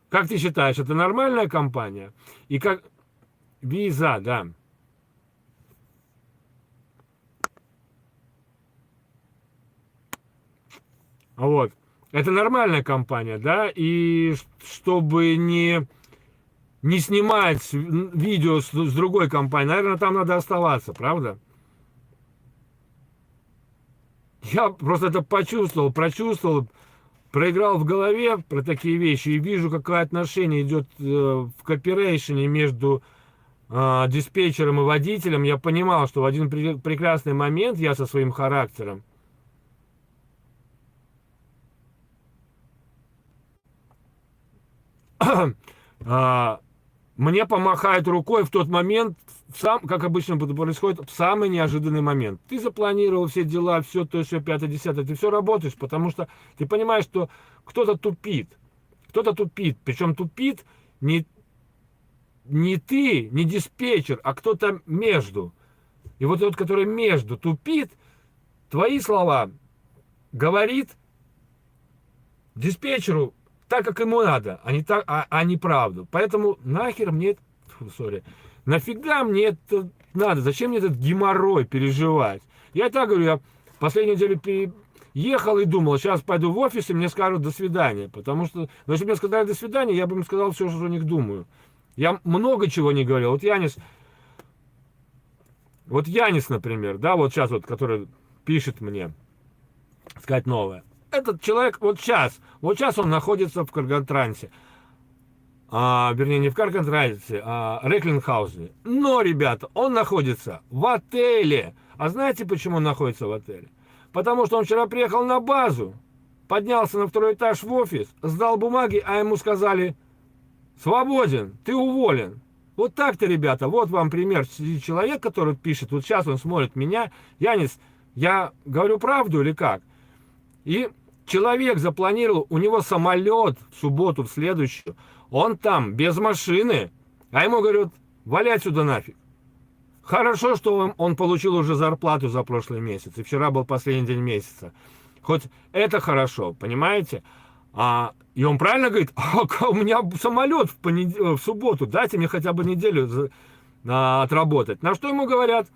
Как ты считаешь, это нормальная компания? И как... Виза, да. Вот. Это нормальная компания, да? И чтобы не снимать видео с другой компанией, наверное, там надо оставаться, правда? Я просто это почувствовал, прочувствовал, проиграл в голове про такие вещи и вижу, какое отношение идет в кооперейшене между диспетчером и водителем. Я понимал, что в один прекрасный момент я со своим характером мне помахают рукой в тот момент, как обычно происходит, в самый неожиданный момент. Ты запланировал все дела, все то, все 5-10, ты все работаешь, потому что ты понимаешь, что кто-то тупит. Кто-то тупит. Причем тупит не ты, не диспетчер, а кто-то между. И вот тот, который между тупит, твои слова говорит, диспетчеру так, как ему надо, а не, так, а не правду. Поэтому нахер мне, нафига мне это надо? Зачем мне этот геморрой переживать? Я и так говорю, я последнюю неделю ехал и думал, сейчас пойду в офис, и мне скажут до свидания. Потому что, ну, если бы мне сказали до свидания, я бы им сказал все, что о них думаю. Я много чего не говорил. Вот Янис, например, да, вот сейчас вот, который пишет мне, сказать новое. Этот человек вот сейчас он находится в Каргантрансе. Вернее, не в Каргантрансе, а Реклинхаузе. Но, ребята, он находится в отеле. А знаете, почему он находится в отеле? Потому что он вчера приехал на базу, поднялся на второй этаж в офис, сдал бумаги, а ему сказали: свободен, ты уволен. Вот так-то, ребята, вот вам пример. Человек, который пишет, вот сейчас он смотрит меня, Янис, я говорю правду или как? И человек запланировал, у него самолет в субботу, в следующую, он там без машины, а ему говорят: валяй отсюда нафиг. Хорошо, что он получил уже зарплату за прошлый месяц, и вчера был последний день месяца. Хоть это хорошо, понимаете? И он правильно говорит: у меня самолет в субботу, дайте мне хотя бы неделю отработать. На что ему говорят: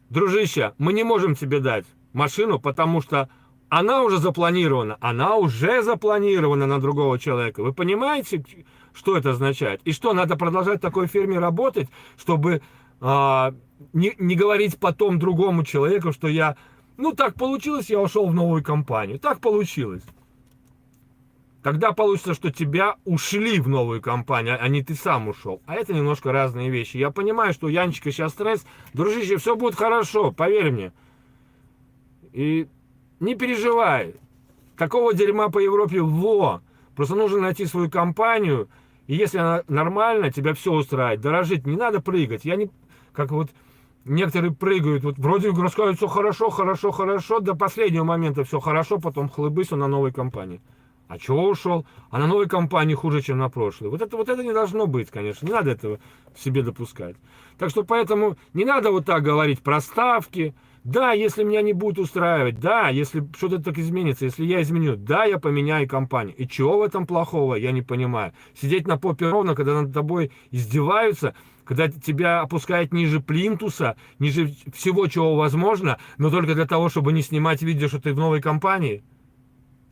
дружище, мы не можем тебе дать машину, потому что она уже запланирована на другого человека. Вы понимаете, что это означает? И что, надо продолжать в такой фирме работать, чтобы не говорить потом другому человеку, что так получилось, я ушел в новую компанию. Так получилось. Тогда получится, что тебя ушли в новую компанию, а не ты сам ушел. А это немножко разные вещи. Я понимаю, что у Янчика сейчас стресс. Дружище, все будет хорошо, поверь мне. И не переживай. Такого дерьма по Европе Просто нужно найти свою компанию. И если она нормальная, тебя все устраивает. Дорожить не надо прыгать. Как вот некоторые прыгают. Вот вроде рассказывают, все хорошо. До последнего момента все хорошо. Потом хлыбысь на новой компании. А чего ушел? А на новой компании хуже, чем на прошлой. Вот это не должно быть, конечно. Не надо этого в себе допускать. Так что поэтому не надо вот так говорить про ставки. Да, если меня не будет устраивать, да, если что-то так изменится, если я изменю, да, я поменяю компанию. И чего в этом плохого, я не понимаю. Сидеть на попе ровно, когда над тобой издеваются, когда тебя опускают ниже плинтуса, ниже всего, чего возможно, но только для того, чтобы не снимать видео, что ты в новой компании.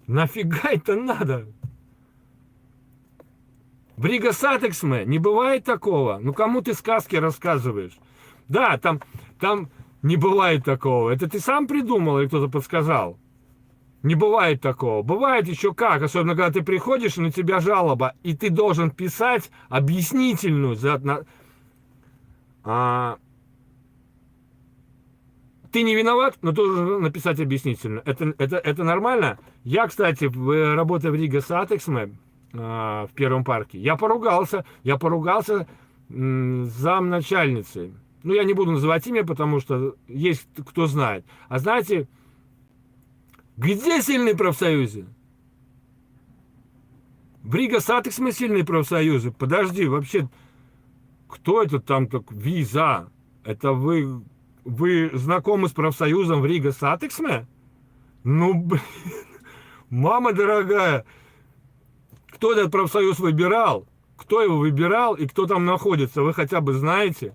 Нафига это надо? В Рига Сатексме не бывает такого. Ну, кому ты сказки рассказываешь? Да, там не бывает такого. Это ты сам придумал или кто-то подсказал? Не бывает такого. Бывает еще как. Особенно, когда ты приходишь, и на тебя жалоба, и ты должен писать объяснительную. Ты не виноват, но должен написать объяснительную. Это нормально? Я, кстати, работая в Рига Сатексме, в первом парке, я поругался с замначальницей. Ну, я не буду называть имя, потому что есть кто знает. А знаете, где сильные профсоюзы? В Рига Сатексме сильные профсоюзы. Подожди, вообще, кто это там так? Виза? Это вы знакомы с профсоюзом в Рига Сатексме? Ну, блин, мама дорогая, кто этот профсоюз выбирал? Кто его выбирал и кто там находится? Вы хотя бы знаете?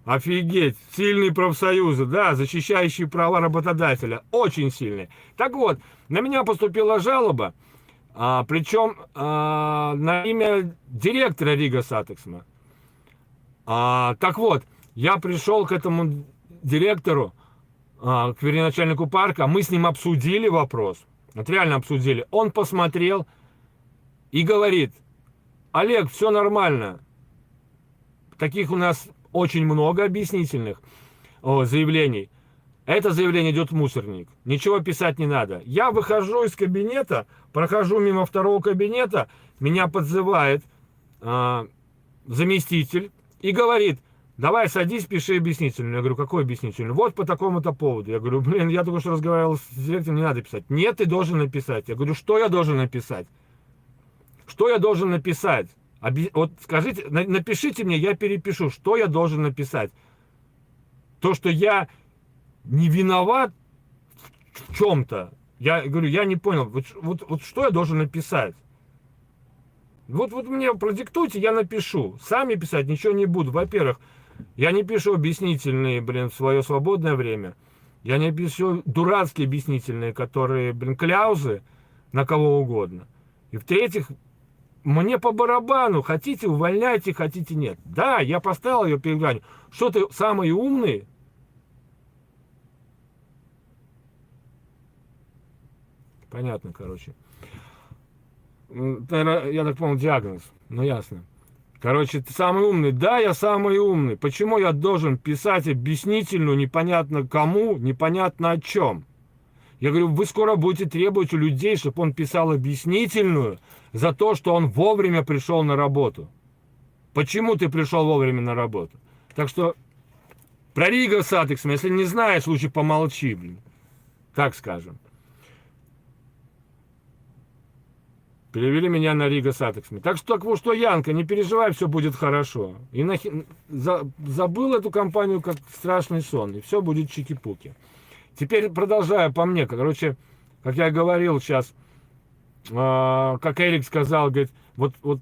Офигеть, сильные профсоюзы, да, защищающие права работодателя, очень сильные. Так вот, на меня поступила жалоба, причем на имя директора Рига Сатексме. Так вот, я пришел к этому директору, к начальнику парка, мы с ним обсудили вопрос, вот реально обсудили. Он посмотрел и говорит: Олег, все нормально, таких у нас очень много объяснительных заявлений. Это заявление идет в мусорник. Ничего писать не надо. Я выхожу из кабинета, прохожу мимо второго кабинета, меня подзывает заместитель и говорит: давай садись, пиши объяснительную. Я говорю: какой объяснительную? Вот по такому-то поводу. Я говорю: блин, я только что разговаривал с директором, не надо писать. Нет, ты должен написать. Я говорю: что я должен написать? Что я должен написать? Вот скажите, напишите мне, я перепишу, что я должен написать. То, что я не виноват в чем-то, Я говорю, я не понял, вот что я должен написать? Вот мне продиктуйте, я напишу. Сами писать ничего не буду. Во-первых, я не пишу объяснительные, блин, в свое свободное время. Я не пишу дурацкие объяснительные, которые, блин, кляузы на кого угодно. И в-третьих, мне по барабану. Хотите, увольняйте, хотите, нет. Да, я поставил ее перед гранью. Что ты самый умный? Понятно, короче. Я так понял, диагноз. Ну, ясно. Короче, ты самый умный. Да, я самый умный. Почему я должен писать объяснительную непонятно кому, непонятно о чем? Я говорю, вы скоро будете требовать у людей, чтобы он писал объяснительную за то, что он вовремя пришел на работу. Почему ты пришел вовремя на работу? Так что про Рига Сатексма, если не знаешь, лучше помолчи, блин. Так скажем. Перевели меня на Рига Сатексме. Так что, Янка, не переживай, все будет хорошо. И забыл эту компанию как страшный сон. И все будет чики-пуки. Теперь продолжая по мне. Короче, как я говорил сейчас, как Эрик сказал, говорит, вот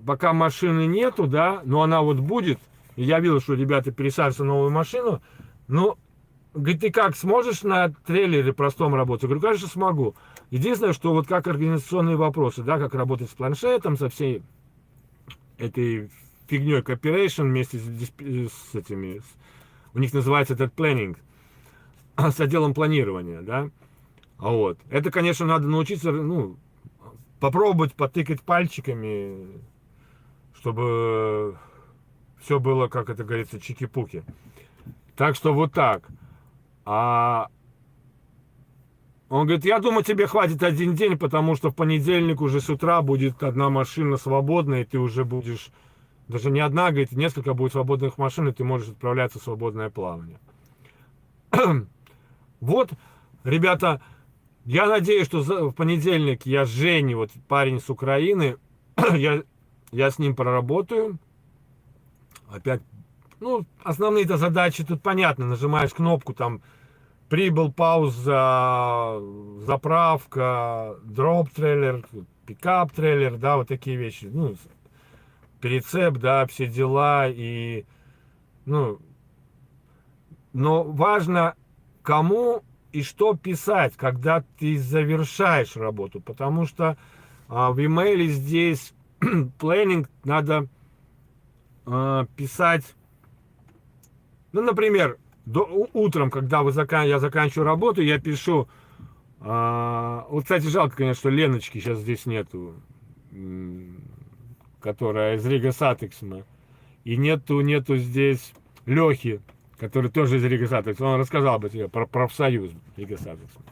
пока машины нету, да, но она вот будет. И я видел, что ребята пересаживаются на новую машину. Ну, говорит, ты как, сможешь на трейлере простом работать? Я говорю, конечно, смогу. Единственное, что вот как организационные вопросы, да, как работать с планшетом, со всей этой фигней cooperation вместе с этими, у них называется этот planning, с отделом планирования, да. Вот. Это, конечно, надо научиться, ну, попробовать потыкать пальчиками, чтобы все было, как это говорится, чики-пуки. Так что вот так. Он говорит, я думаю, тебе хватит один день, потому что в понедельник уже с утра будет одна машина свободная, и ты уже будешь, даже не одна, говорит, несколько будет свободных машин, и ты можешь отправляться в свободное плавание. Вот, ребята, я надеюсь, что в понедельник я с Женей, вот парень с Украины, я с ним проработаю. Опять, ну, основные-то задачи тут понятно, нажимаешь кнопку, там, прибыл, пауза, заправка, дроп-трейлер, пикап-трейлер, да, вот такие вещи. Ну, перецеп, да, все дела. И, ну, но важно, кому и что писать, когда ты завершаешь работу. Потому что в имейле здесь планинг надо писать, ну, например, утром, когда я заканчиваю работу, я пишу. Вот, кстати, жалко, конечно, что Леночки сейчас здесь нету, которая из Рига Сатексма. И нету здесь Лехи, который тоже из Рига Сатексма. Он рассказал бы тебе про профсоюз Рига Сатексма.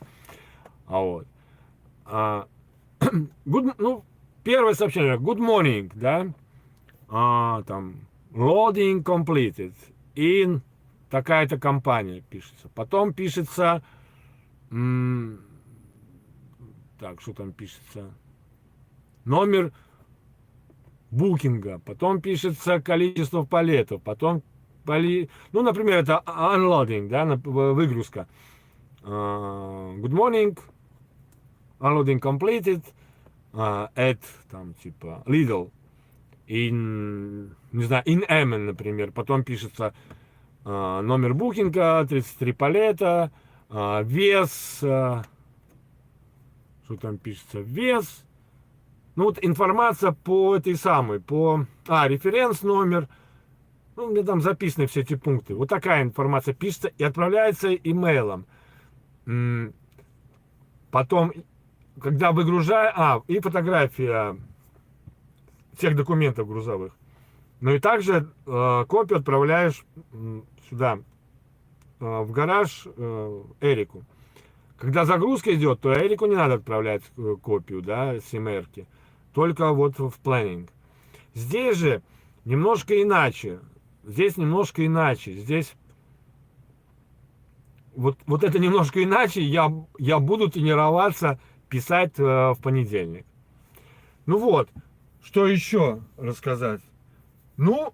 Вот. Ну, первое сообщение. Good morning, да? Там, loading completed. In такая-то компания пишется. Потом пишется... так, что там пишется? Номер букинга. Потом пишется количество палетов. Потом... Ну, например, это unloading, да, выгрузка. Good morning. Unloading completed. At, там, типа, Lidl. Не знаю, in Emmen, например. Потом пишется... номер букинга, 33 палета, вес, что там пишется, вес, ну вот информация по этой самой, референс номер, ну, у меня там записаны все эти пункты, вот такая информация пишется и отправляется имейлом. Потом, когда выгружаю, и фотография всех документов грузовых. Ну и также копию отправляешь сюда, в гараж Эрику. Когда загрузка идет, то Эрику не надо отправлять копию, да, с МРки. Только вот в планинг. Здесь же немножко иначе. Здесь вот это немножко иначе я буду тренироваться писать в понедельник. Ну вот, что еще рассказать? Ну,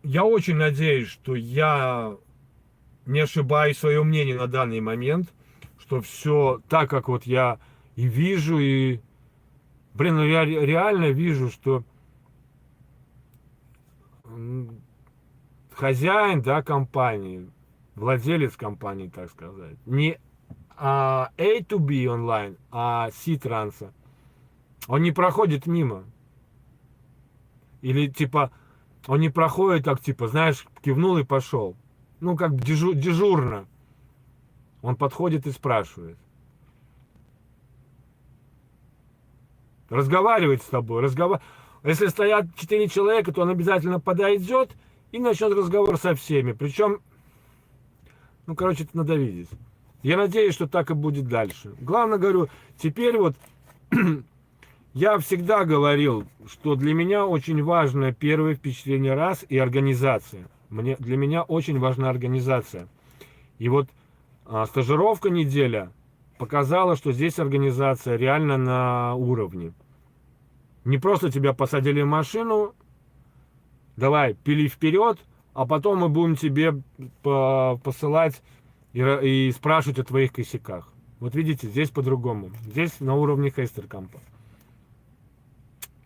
я очень надеюсь, что я не ошибаюсь в своем мнении на данный момент, что все так, как вот я и вижу, и, блин, ну я реально вижу, что хозяин, да, компании, владелец компании, так сказать, не A to B онлайн, а C транса, он не проходит мимо. Или типа, он не проходит так, типа, знаешь, кивнул и пошел. Ну, как дежурно. Он подходит и спрашивает. Разговаривает с тобой. Если стоят 4 человека, то он обязательно подойдет и начнет разговор со всеми. Причем, ну, короче, это надо видеть. Я надеюсь, что так и будет дальше. Главное, говорю, теперь вот я всегда говорил, что для меня очень важно первое впечатление раз и организация. Для меня очень важна организация. И вот стажировка неделя показала, что здесь организация реально на уровне. Не просто тебя посадили в машину, давай, пили вперед, а потом мы будем тебе посылать и спрашивать о твоих косяках. Вот видите, здесь по-другому. Здесь на уровне Хейстеркампа.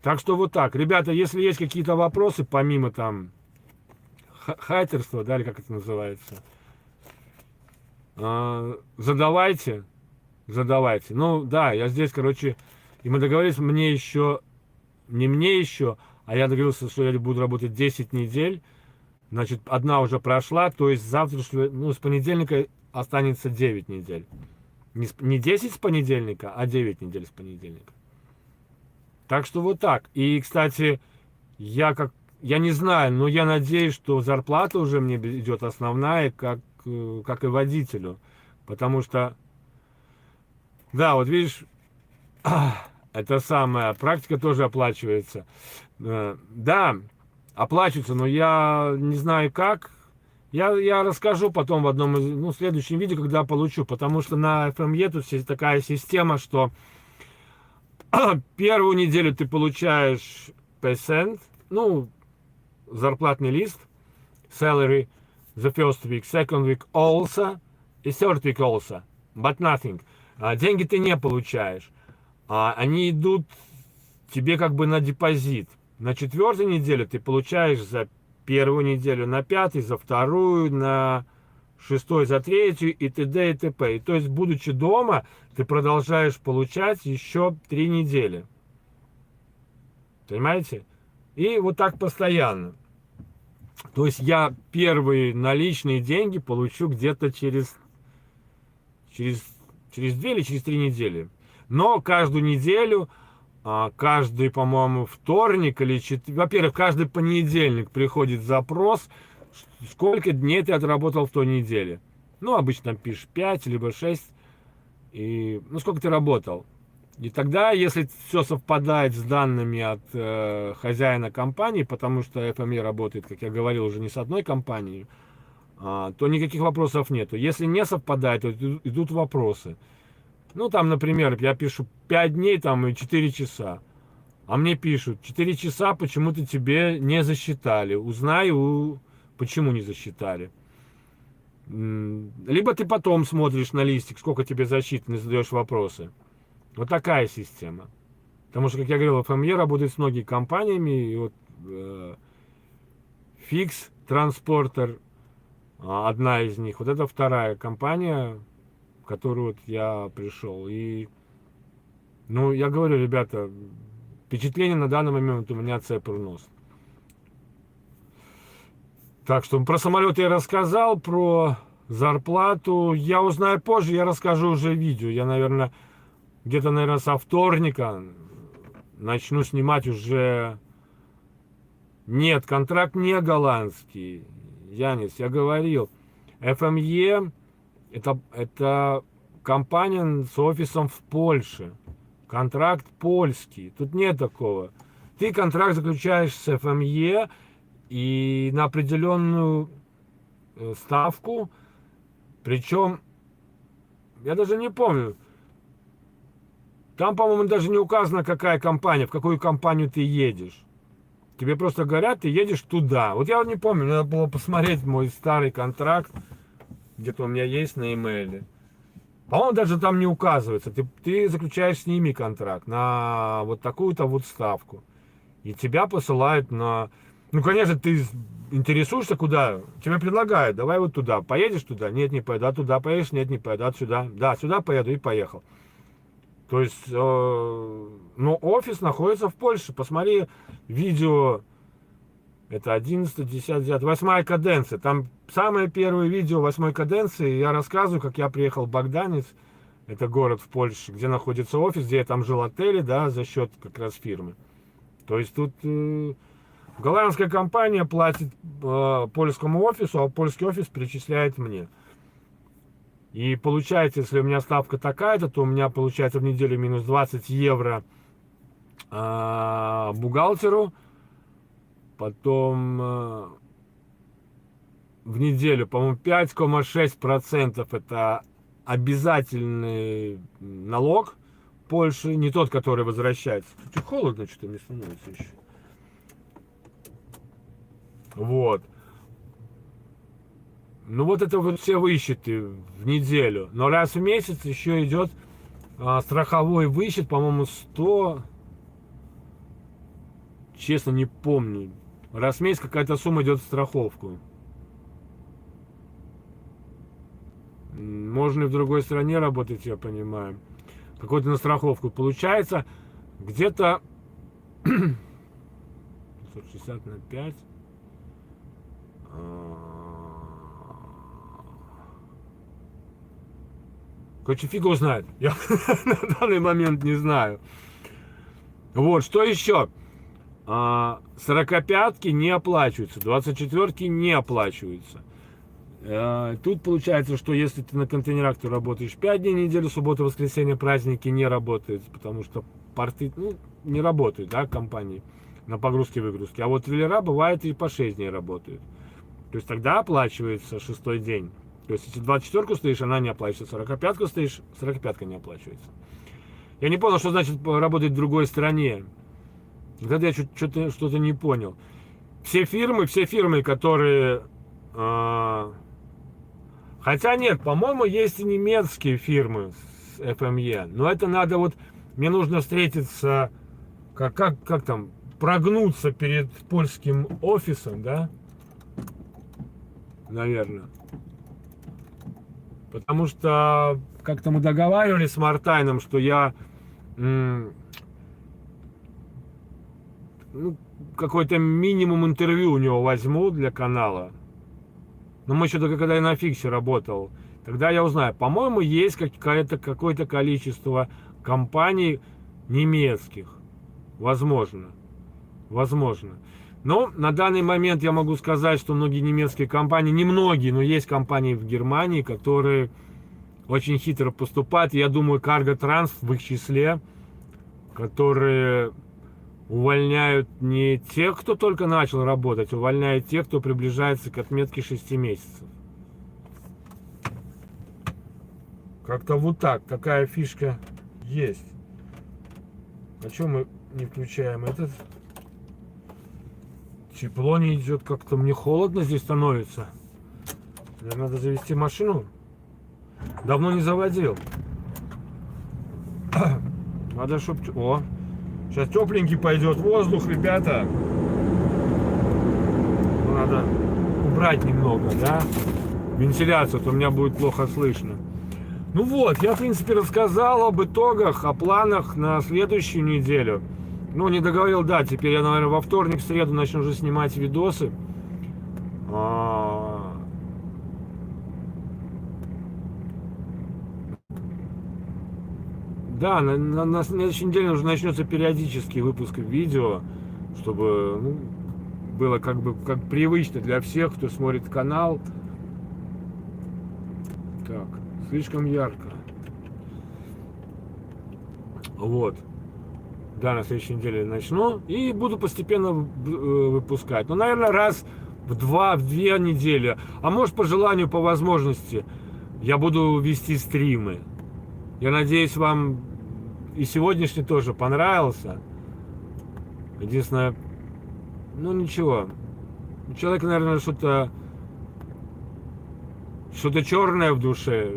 Так что вот так. Ребята, если есть какие-то вопросы, помимо там хайтерства, да, или как это называется, задавайте. Ну, да, я здесь, короче, и мы договорились, не мне еще, а я договорился, что я буду работать 10 недель. Значит, одна уже прошла, то есть завтра, ну, с понедельника останется 9 недель. Не 10 с понедельника, а 9 недель с понедельника. Так что вот так. И, кстати, я не знаю, но я надеюсь, что зарплата уже мне идет основная, как и водителю. Потому что, да, вот видишь, это самая практика тоже оплачивается. Да, оплачивается, но я не знаю как. Я расскажу потом в одном из, следующем видео, когда получу. Потому что на FME тут есть такая система, что первую неделю ты получаешь percent, зарплатный лист, salary, the first week, second week also, и third week also, but nothing. Деньги ты не получаешь. Они идут тебе как бы на депозит. На 4-й неделе ты получаешь за первую неделю, на 5-й, за вторую, на 6-й, за 3-ю и т.д. и т.п. И то есть, будучи дома, ты продолжаешь получать еще 3 недели. Понимаете? И вот так постоянно. То есть я первые наличные деньги получу где-то через 2 или через 3 недели. Но каждую неделю, каждый, по-моему, вторник или во-первых, каждый понедельник приходит запрос, сколько дней ты отработал в той неделе. Обычно там пишешь 5 либо 6. И, сколько ты работал. И тогда, если все совпадает с данными от хозяина компании, потому что FME работает, как я говорил, уже не с одной компанией, то никаких вопросов нету. Если не совпадает, то идут вопросы. Там, например, я пишу 5 дней там, и 4 часа. А мне пишут, 4 часа почему-то тебе не засчитали. Узнай, почему не засчитали. Либо ты потом смотришь на листик, сколько тебе засчитано, и задаешь вопросы. Вот такая система. Потому что, как я говорил, FME работает с многими компаниями. И вот Fix Transporter, одна из них. Вот это вторая компания, в которую вот я пришел. И, я говорю, ребята, впечатление на данный момент у меня цепр нос. Так что про самолет я рассказал, про зарплату я узнаю позже, я расскажу уже в видео. Я, наверное, где-то, со вторника начну снимать уже... Нет, контракт не голландский. Янис, я говорил. FME это компания с офисом в Польше. Контракт польский. Тут нет такого. Ты контракт заключаешь с FME и на определенную ставку. Причем, я даже не помню. Там, по-моему, даже не указано, какая компания, в какую компанию ты едешь. Тебе просто говорят, ты едешь туда. Вот я не помню, надо было посмотреть мой старый контракт. Где-то у меня есть на имейле. По-моему, даже там не указывается. Ты заключаешь с ними контракт на вот такую-то вот ставку. И тебя посылают на... Ну, конечно, ты интересуешься, куда? Тебе предлагают, давай вот туда. Поедешь туда? Нет, не поеду. А туда поедешь? Нет, не поеду. А сюда? Да, сюда поеду и поехал. То есть, ну, офис находится в Польше. Посмотри видео, это 11, 10, 9, 8 каденция. Там самое первое видео 8 каденции. Я рассказываю, как я приехал в Богданец. Это город в Польше, где находится офис, где я там жил в отеле, да, за счет как раз фирмы. То есть тут голландская компания платит польскому офису, а польский офис перечисляет мне. И получается, если у меня ставка такая-то, то у меня получается в неделю минус 20 евро бухгалтеру, потом в неделю, по-моему, 5,6% это обязательный налог Польши, не тот, который возвращается. Тут холодно что-то мне становится еще. Вот. Ну вот это вот все высчеты в неделю. Но раз в месяц еще идет страховой высчет, по-моему, 100. Честно, не помню. Раз в месяц какая-то сумма идет в страховку. Можно и в другой стране работать, я понимаю. Какой-то на страховку. Получается где-то 560 на 5. Короче, фиг его знает. Я на данный момент не знаю. Вот, что еще? 45-ки не оплачиваются, 24-ки не оплачиваются. Тут получается, что если ты на контейнерах, ты работаешь 5 дней в неделю, суббота, воскресенье, праздники не работают, потому что порты, ну, не работают, да, компании на погрузке-выгрузке. А вот трейлера бывает и по 6 дней работают. То есть тогда оплачивается 6-й день. То есть если 24-ку стоишь, она не оплачивается. 45-ку стоишь, 45-ка не оплачивается. Я не понял, что значит работать в другой стране. Тогда я что-то не понял. Все фирмы, которые... Хотя нет, по-моему, есть и немецкие фирмы с FME. Но это надо вот... Мне нужно встретиться... Как там? Прогнуться перед польским офисом, да? Наверное. Потому что как-то мы договаривались с Мартайном, что я... ну, какой-то минимум интервью у него возьму для канала. Но мы еще только когда я на фиксе работал, тогда я узнаю. По-моему, есть какое-то количество компаний немецких. Возможно. Возможно. Но на данный момент я могу сказать, что многие немецкие компании, не многие, но есть компании в Германии, которые очень хитро поступают. Я думаю, Cargo Trans в их числе, которые... увольняют не тех, кто только начал работать, увольняют тех, кто приближается к отметке 6 месяцев. Как-то вот так. Такая фишка есть. А что мы не включаем этот? Тепло не идет, как-то мне холодно здесь становится. Наверное, надо завести машину. Давно не заводил. Надо, чтобы... О! Сейчас тепленький пойдет воздух, ребята. Ну, надо убрать немного, да? Вентиляцию, а то меня будет плохо слышно. Ну вот, я, в принципе, рассказал об итогах, о планах на следующую неделю. Ну, не договорил, да, теперь я, наверное, во вторник, в среду начну уже снимать видосы. Да, на следующей неделе уже начнется периодический выпуск видео, чтобы, ну, было как бы как привычно для всех, кто смотрит канал. Так, слишком ярко. Вот. Да, на следующей неделе начну и буду постепенно выпускать. Ну, наверное, раз в 2 недели, а может, по желанию, по возможности, я буду вести стримы. Я надеюсь, вам и сегодняшний тоже понравился. Единственное, ну ничего. У человека, наверное, что-то черное в душе.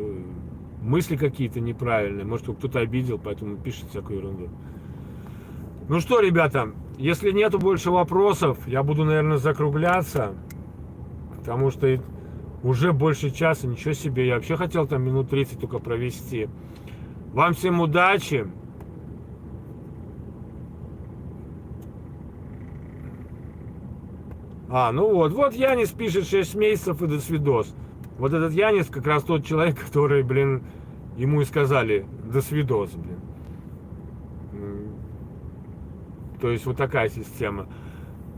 мысли какие-то неправильные. Может, кто-то обидел, поэтому пишет всякую ерунду. Ну что, ребята, если нету больше вопросов, я буду, наверное, закругляться. Потому что уже больше часа, ничего себе. Я вообще хотел там минут 30 только провести. Вам всем удачи. Ну вот Янис пишет 6 месяцев и до свидос. Вот этот Янис как раз тот человек, который, блин, ему и сказали до свидос, блин. То есть вот такая система.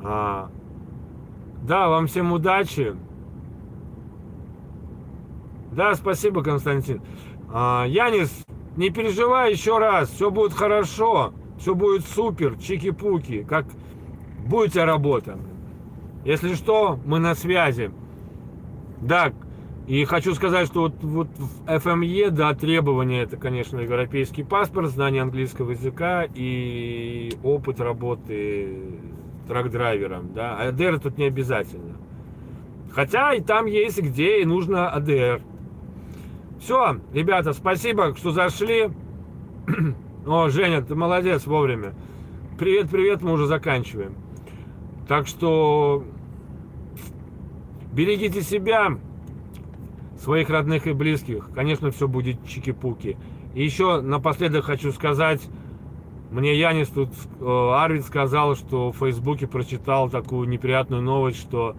Да, вам всем удачи. Да, спасибо, Константин. Янис, не переживай еще раз, все будет хорошо, все будет супер, чики-пуки, как будет у тебя работа. Если что, мы на связи. Да, и хочу сказать, что вот в FME, да, требования, это, конечно, европейский паспорт, знание английского языка и опыт работы трак-драйвером, да. АДР тут не обязательно. Хотя и там есть, где и нужно АДР. Все, ребята, спасибо, что зашли. О, Женя, ты молодец, вовремя. Привет, привет, мы уже заканчиваем. Так что берегите себя, своих родных и близких. Конечно, все будет чики-пуки. И еще напоследок хочу сказать, мне Янис тут, Арвид сказал, что в Фейсбуке прочитал такую неприятную новость, что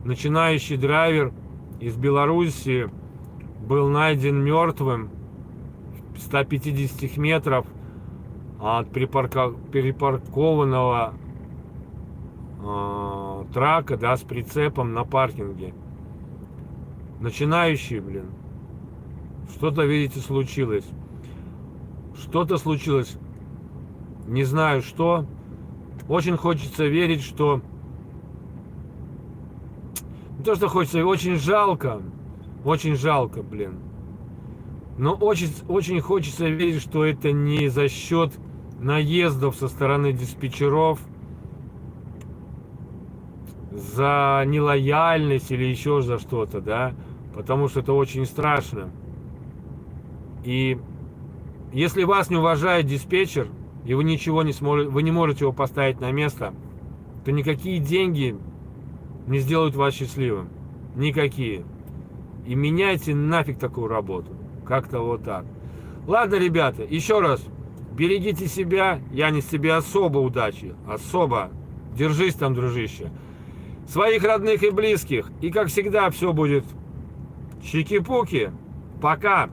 начинающий драйвер из Беларуси был найден мертвым в 150 метров от перепаркованного трака, да, с прицепом на паркинге. Начинающий, блин. Что-то, видите, случилось. Что-то случилось. Не знаю что. Очень хочется верить, что... Не то, что хочется, очень жалко. Очень жалко, блин. Но очень хочется верить, что это не за счет наездов со стороны диспетчеров, за нелояльность или еще за что-то, да, потому что это очень страшно. И если вас не уважает диспетчер, и вы ничего не сможете, вы не можете его поставить на место, то никакие деньги не сделают вас счастливым. Никакие. И меняйте нафиг такую работу. Как-то вот так. Ладно, ребята, еще раз. Берегите себя. Янис, тебе особо удачи. Особо. Держись там, дружище. Своих родных и близких. И как всегда все будет чики-пуки. Пока.